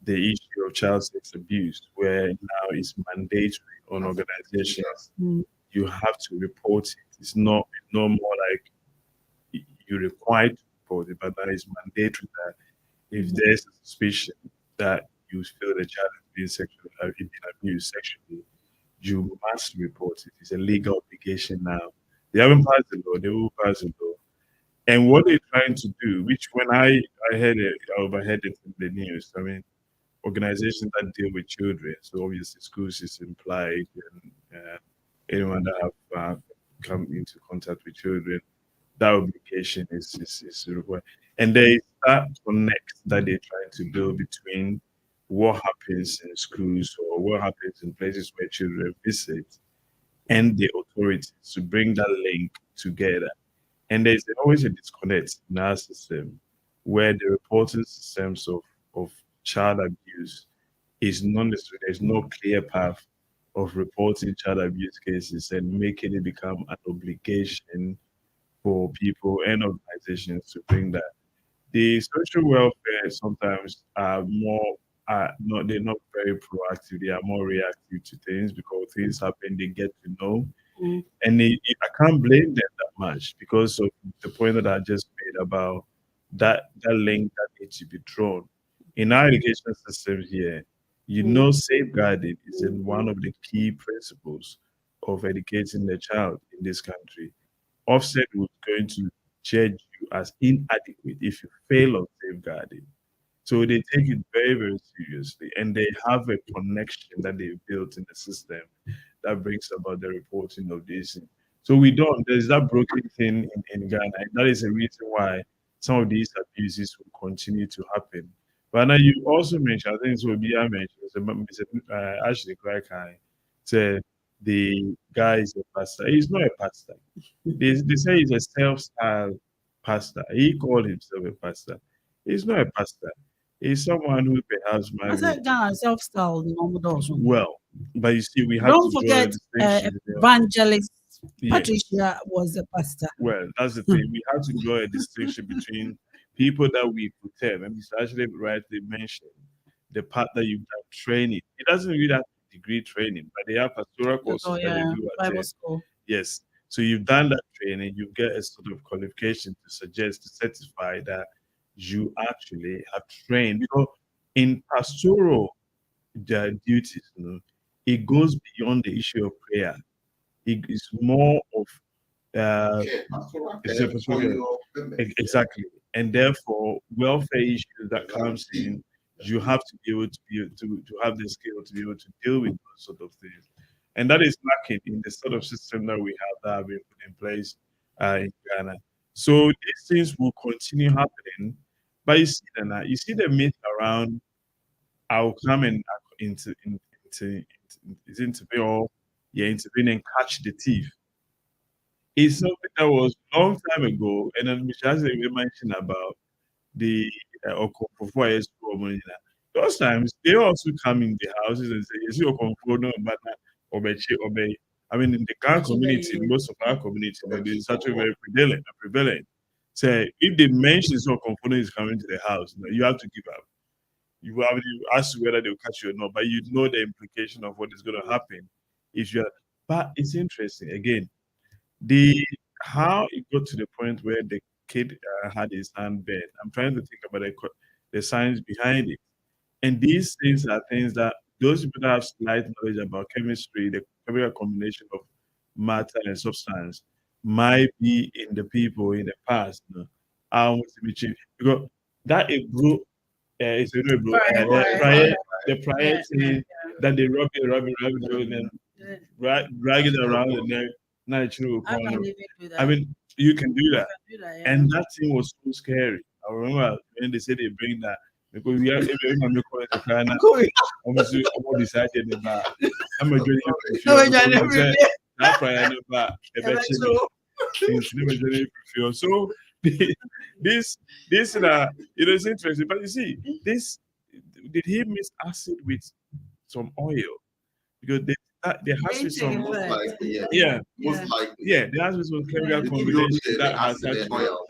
the issue of child sex abuse, where now it's mandatory on organizations. You have to report it. It's not more like you're required to report it, but that is mandatory that if there's a suspicion that you feel the child is being abused sexually, you must report it. It's a legal obligation now. They haven't passed the law, they will pass the law. And what they're trying to do, which when I heard it, I overheard it in the news. I mean, organizations that deal with children, so obviously schools is implied, and anyone that have come into contact with children, that obligation is required. And there is that connect that they're trying to build between what happens in schools or what happens in places where children visit and the authorities to bring that link together. And there's always a disconnect in our system where the reporting systems of child abuse is not necessary. There's no clear path of reporting child abuse cases and making it become an obligation for people and organizations to bring that. The social welfare sometimes are more they're not very proactive, they are more reactive to things because things happen, they get to know. And I can't blame them that much because of the point that I just made about that link that needs to be drawn. In our education system here, safeguarding is in one of the key principles of educating the child in this country. Offset was going to judge you as inadequate if you fail on safeguarding. So they take it very, very seriously, and they have a connection that they've built in the system that brings about the reporting of this. So there's that broken thing in Ghana. And that is the reason why some of these abuses will continue to happen. But now you also mentioned, I think it's what Bia mentioned, Ashley Krakai said the guy is a pastor. He's not a pastor. They say he's a self-styled pastor. He called himself a pastor. He's not a pastor. He's someone who perhaps might. I said Ghana self-styled well, but you see, we have don't to forget Evangelist Patricia was a pastor. Well, that's the thing. We have to draw a distinction between people that we could tell. And Mr. Ashley rightly mentioned the part that you've done training. It doesn't really have degree training, but they have pastoral courses that they do at Bible school. Yes. So you've done that training, you get a sort of qualification to certify that you actually have trained. Because in pastoral duties, it goes beyond the issue of prayer. It is more of exactly, and therefore welfare issues that comes in, you have to be able to have the skill to be able to deal with those sort of things, and that is lacking in the sort of system that we have that have been put in place in Ghana. So these things will continue happening, but you see the myth around I'll come and intervene and catch the thief. It's something that was a long time ago, and then Mr. mentioned about the Okonkwo. Those times they also come in the houses and say, "Is Okonkwo no matter obey?" I mean, in the Ghana community, most of our community, it's actually very prevalent. So if they mention Okonkwo is coming to the house, you have to give up. You have to ask whether they'll catch you or not, but you know the implication of what is going to happen if you are. But it's interesting again. How it got to the point where the kid had his hand burned. I'm trying to think about the science behind it. And these things are things that those people that have slight knowledge about chemistry, the chemical combination of matter and substance, might be in the people in the past. Because that it grew. It's a the prior thing that they rub it, and then drag it around the neck. I mean, you can do that. And that thing was so scary. I remember when they said they bring that because we have everyone calling the kind of almost decided about I'm a that prior so this it's interesting, but you see, this did he mix acid with some oil? Because there has to be some most likely. there has to be some chemical combination that has that oil.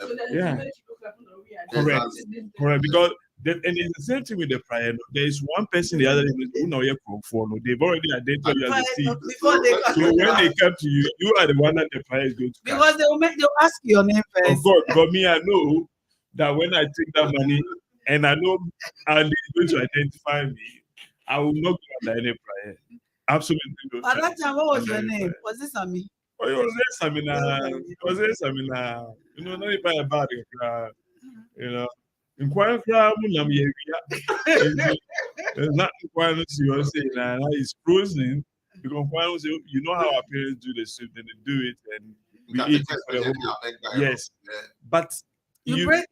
Correct. Because and it's the same thing with the prior. There is one person the other day who know you're for. They've already identified you as the thief. So when they come to you, you are the one that the prior is going to catch. Because they'll ask you your name first. Of course, but me, I know that when I take that money and I know they're going to identify me, I will not go under any prior. Absolutely. At that time, what was your name? Was it Sammy? Oh, it was there, Samina. You know, not even a bad, inquire from there's not inquiring to you say now it's frozen. You know how our parents do the soup, then they do it and we eat it for the whole. Yes. But you break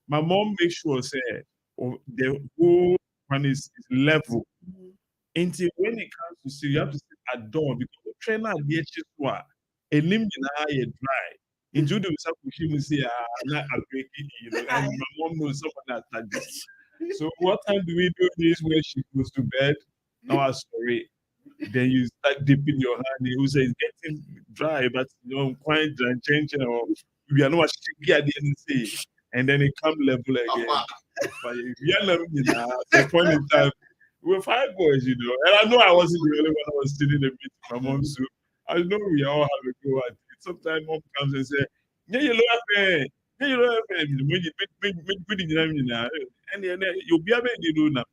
my mom makes sure say the whole one is level. Until when it comes to see, you have to sit at dawn because the trainer at the HSWA, a limb in dry. Into the Sakushi say, not a break, and my mom knows someone that this. So what time do we do this when she goes to bed? Now I sorry. Then you start dipping your hand. You say it's getting dry, but quite changing or we are not shaky at the end of the day. And then it come level again. But if you're level, at the point in time, we were 5 boys, and I know I wasn't the only one I was sitting a bit my mom, so I know we all have a go at it. Sometimes mom comes and say, yeah, you love me. Yeah, you love me. When you and then you'll be able to do now.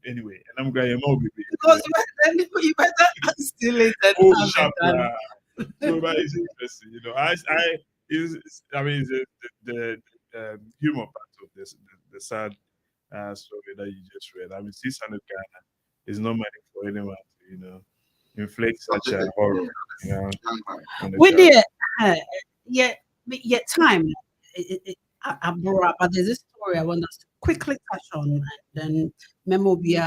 Anyway, and I'm going to Because you better steal it. oh, sharp. So, but it's interesting, I mean, the humor part of this, the sad story that you just read. I mean, 600 Ghana is not money for anyone to, inflict such a horror, With the time, I brought up, but there's this story I want us to quickly touch on, then Memo will be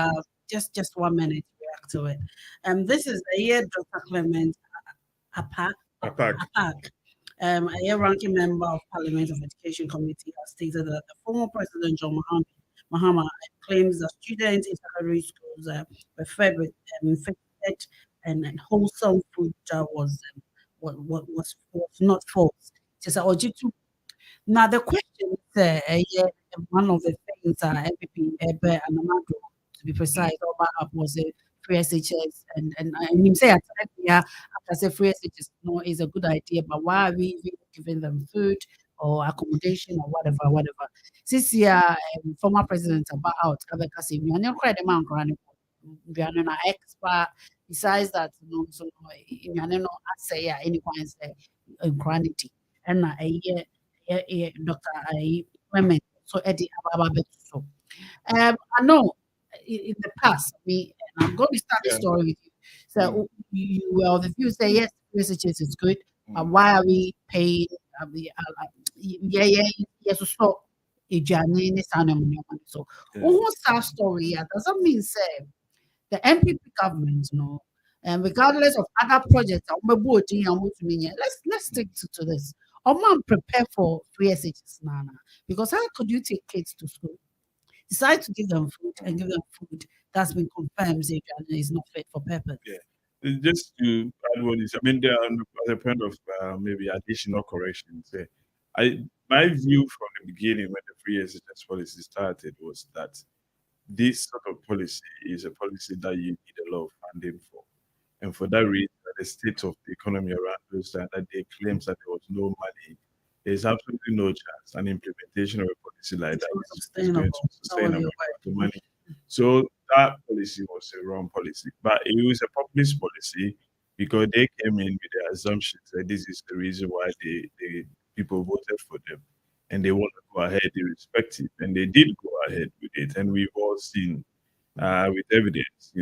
just 1 minute to react to it. This is a year Dr. Clement Apak, a year ranking member of Parliament of Education Committee, has stated that the former President John Mahama claims that students in secondary schools were fed with infected and wholesome food that was not false. Just now the question is, one of the things MPP Ebe and Amado, to be precise, about was a free SHS, and him say after say free SHS is a good idea, but why are we even giving them food or accommodation or whatever? Since former president about out, we are not quite the man we are not expert. Besides that, so we are not say anyone say granity and Dr. Women so Eddie Ababa so. I know in the past, I'm going to start the story with you. So, the view say yes, research is good, but why are we paying? Yes, so so what's our story? Doesn't mean say the MPP government, and regardless of other projects, let's stick to this. Man, prepare for free SHS, Nana, because how could you take kids to school? Decide to give them food and give them food that's been confirmed is not fit for purpose. Yeah. Just to add one is, there are the point of maybe additional corrections. My view from the beginning when the free SHS policy started was that this sort of policy is a policy that you need a lot of funding for. And for that reason, the state of the economy around those that they claims that there was no money, there's absolutely no chance an implementation of a policy like that is going to sustain the money. So that policy was a wrong policy, but it was a populist policy because they came in with the assumption that this is the reason why the people voted for them, and they want to go ahead irrespective, and they did go ahead with it, and we've all seen with evidence,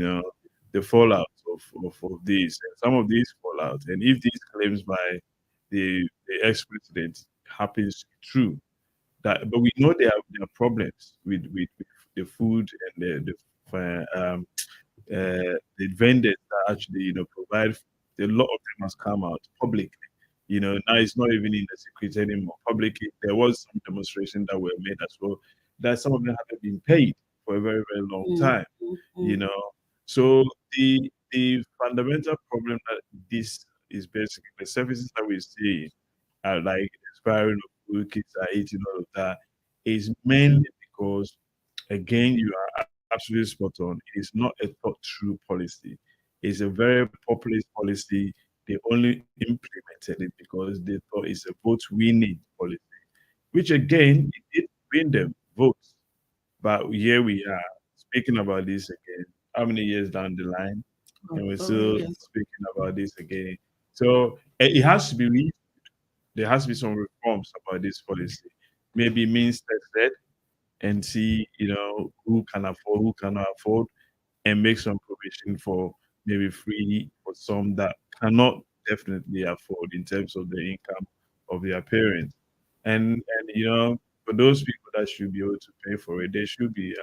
the fallout of these, and some of these fallout, and if these claims by the ex-president happens true, but we know there are problems with the food and the vendors that actually provide. A lot of them has come out publicly. Now it's not even in the secret anymore. Publicly, there was some demonstration that were made as well that some of them haven't been paid for a very, very long time. So the fundamental problem that this is basically the services that we see are like expiring of food, kids are eating, all of that is mainly because, again, you are absolutely spot on. It is not a thought through policy. It's a very populist policy. They only implemented it because they thought it's a vote winning policy, which again, it did win them votes. But here we are speaking about this again. How many years down the line? And we're still speaking about this again. So it has to be reviewed. There has to be some reforms about this policy. Maybe means tested and see, who can afford, who cannot afford, and make some provision for maybe free for some that cannot definitely afford in terms of the income of their parents. And for those people that should be able to pay for it, they should be,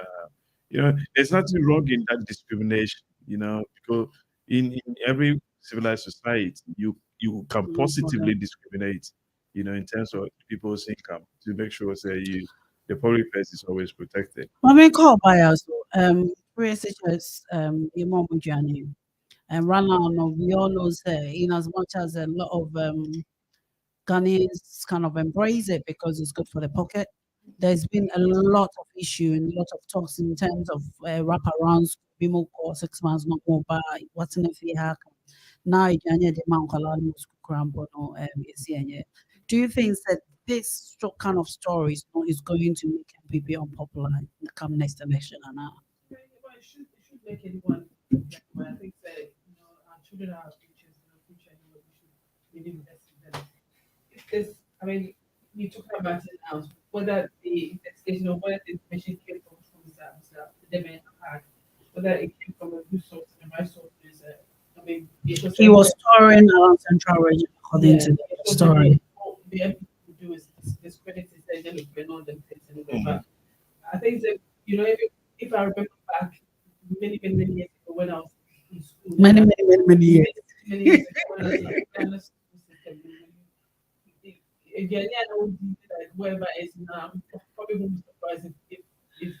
there's nothing wrong in that discrimination. because in every civilized society, you can positively discriminate, in terms of people's income to make sure that the public place is always protected. I mean, call by us. Such as your mom journey, and right now, we all know say in as much as a lot of Ghanaians kind of embrace it because it's good for the pocket. There's been a lot of issue and a lot of talks in terms of wraparounds, people call 6 months not more by what's in the fee hack. Now, the Mount Kalani is here. Do you think that this kind of story is going to make MPP unpopular come next election or not? It should make anyone. I think that our children are our futures, future, we should really invest in them. If this, I mean, you talk about it now, whether the investigation or whether the information came from the demand had, whether it came from a good source and the right source is, I mean, he was touring around Central Region according to the story. The MP would do is discredit it and then we're not them things anyway. But I think that if I remember back many years ago when I was in school, many years. Many years ago when I was in the Ghana school system, again, I know like whoever is now, probably won't be surprised if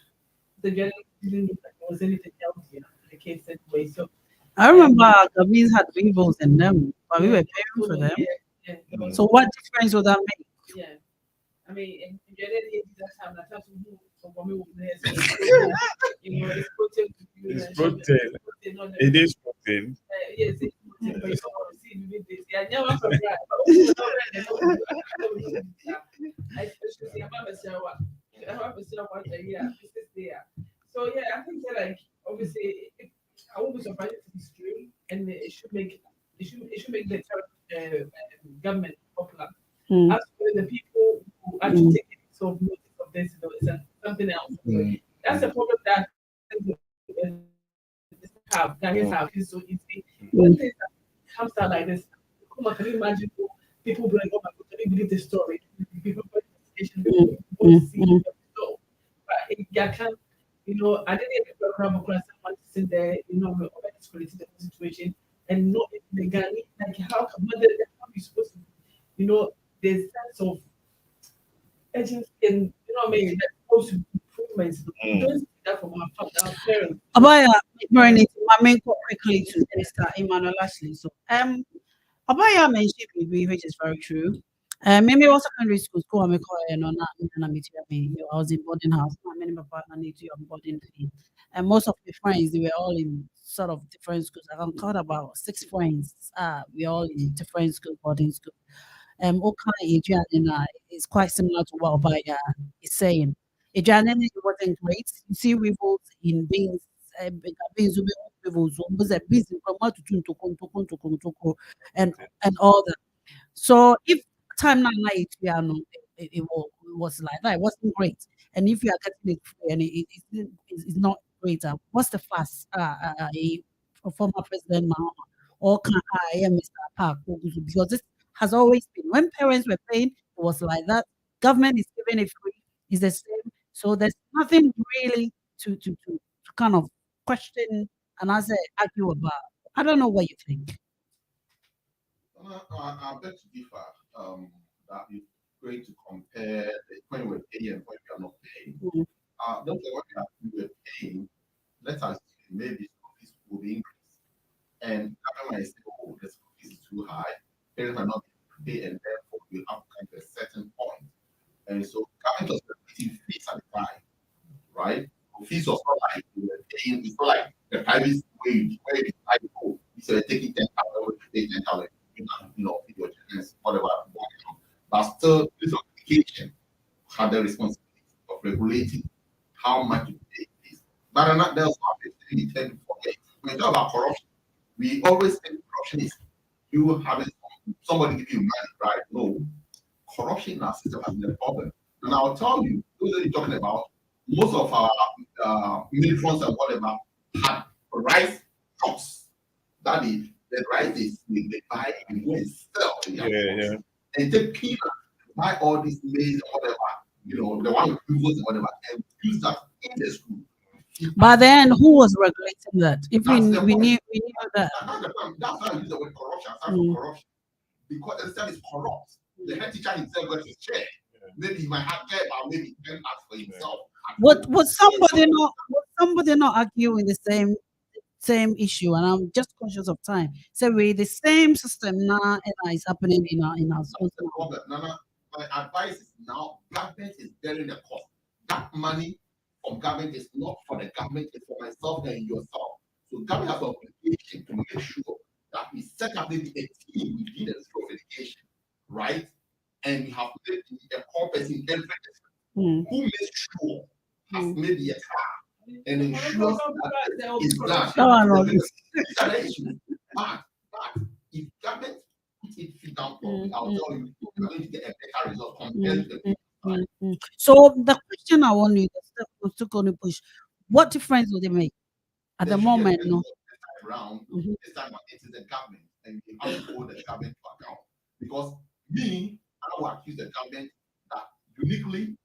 the journal didn't look like there was anything else in the case anyway. So I remember Gabis had rivals in them, but we were paying for them. Yeah. So what difference would that make? Yeah. I mean, in generally, that time, I thought for me, it's protein. It's protein. It is protein. Yes, it's protein, but you don't want to see me this. Yeah, never especially I'm a year. This is there. So yeah, I think that obviously, I won't be surprised if it's true, and it should make the government popular. As for the people who actually take sort of notice of this, it's something else. That's the problem that Ghanaians have. It's so easy. When things comes out like this, come on, can you imagine people be like, oh my God, can you believe this story? People see so, but I can't, I didn't get a program because someone sitting there, over discrediting the situation and not the Ghanaian, like how you supposed to, there's sense of urgency and I mean, that goes to improvements. Don't see that from our parents. Abaya, my main quickly to Mr. Emmanuel Ashley. So, Abaya mentioned BB, which is very true. Maybe also secondary school, I was in boarding house. Many of my partner need to boarding fee. And most of my friends, they were all in sort of different schools. I can count about 6 friends. We're all in different schools, boarding school. Adrian is quite similar to what Obaya is saying. Adrian wasn't great. You see revolts in beings, and all that. So if time now it was like that, it wasn't great. And if you are getting it free and it's not great, what's the fuss? Former President Mahama or can I am Mr. Park, because this has always been when parents were paying, it was like that. Government is giving it free, it's the same. So there's nothing really to kind of question and argue about. I don't know what you think. I beg to differ. That you're going to compare when we're paying and when we are not paying. Don't say what we were paying. Let us maybe school fees will be increased. And government is saying, oh, the school fees is too high. Parents are not able to pay, and therefore you have to come to a certain point. And so government was paying fees at the time, right? So fees was not like we were paying. It's not like the private wage where you decide to go. You say taking 10,000, take 10,000. Your children's whatever. But still, this application had the responsibility of regulating how much you pay this. But there's obviously we tend to forget. When we talk about corruption, we always think corruption is you having somebody give you money, right? No, corruption in our system has been a problem. And I'll tell you, those that you're talking about, most of our militants and whatever had rice shops. That is, the rice is they buy and go and sell. And take peanuts to buy all these maize and whatever, the one with and whatever, and use that in the school But then, who was regulating that? If we knew that. That's why I use the word corruption. Corruption. Because the system is corrupt. The head teacher himself got his share. Maybe he might have care, but maybe he can ask for himself. Would somebody not argue in the same issue? And I'm just conscious of time. So we the same system now and is happening in our schools. Nana, my advice is now government is bearing the cost. That money from government is not for the government, it's for myself and yourself. So government has an obligation to make sure that we set up maybe a team within the school of education, right? And we have maybe a core person in every district who makes sure has maybe a car and ensures that it's done. But if government puts it feet down properly, I'll tell you, you're going to get a better result compared to the So the question I want you to go push, what difference would it make at the moment? No. This time it is the government, and we have to hold the government to account. Because me, I will accuse the government that uniquely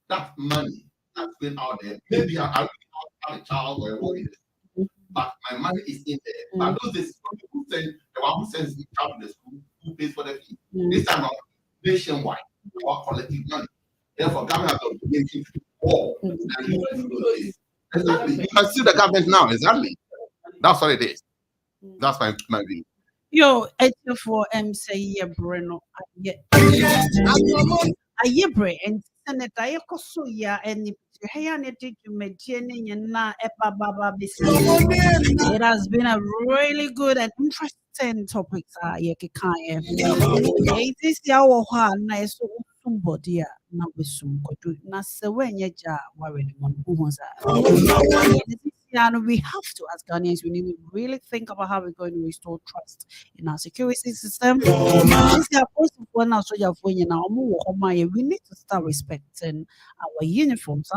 that money that's been out there, maybe I have a child or what it is, but my money is in there. But those days, who send the one who sends me child to the school, who pays for the fee? This time around, nationwide, our collective money. Therefore, government has to begin to all. Exactly. You can see the government now. Exactly. That's what it is. That's my view. Yo, it's for say Breno. Ayebre and Senator Yokosuya and it has been a really good and interesting topic. It is our one nice somebody now with some good. Nasa when ya worried one who was and we have to, as Ghanaians, we need to really think about how we're going to restore trust in our security system. We need to start respecting our uniforms.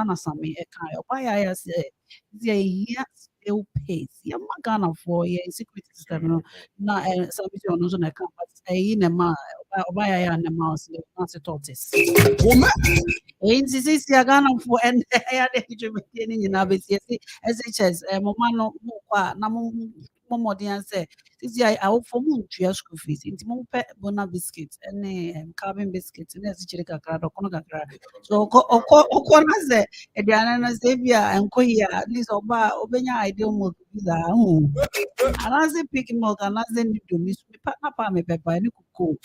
Still pays. Ghana for security system. Now, some people also na come, but in a man, and a mouse, not a tortoise. This Ghana for and in SHS, Momano, Momodian say, this year I hope for moon to your school fees, into Mope Bona biscuits, and carbon biscuits, and as Chirica, Okonaga. So, Okona say, Ediana Xavier, and Koya, at least Obenya, I don't want to be that. And as a picking milk, and as then you do miss me, Papa, me pepper, and you cook.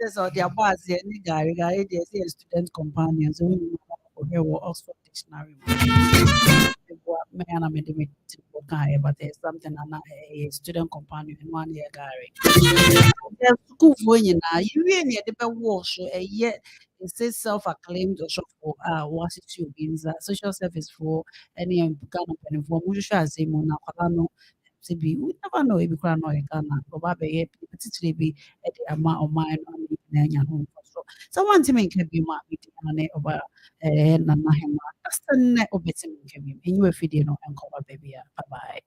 That's all their bars, any guy, they student companions, Oxford Dictionary. But there's something a student companion in 1 year, Gary. School for you now, you really had the wash a yet it says self-acclaimed or shop for what it you means social service for any Ghana penny for Musha Simona Palano. We never know if you can know Ghana, probably particularly be at the amount of mine on home. So one to make a be my meeting over Nanahema. That's the net of it. And you if you didn't know and cover baby. Bye bye.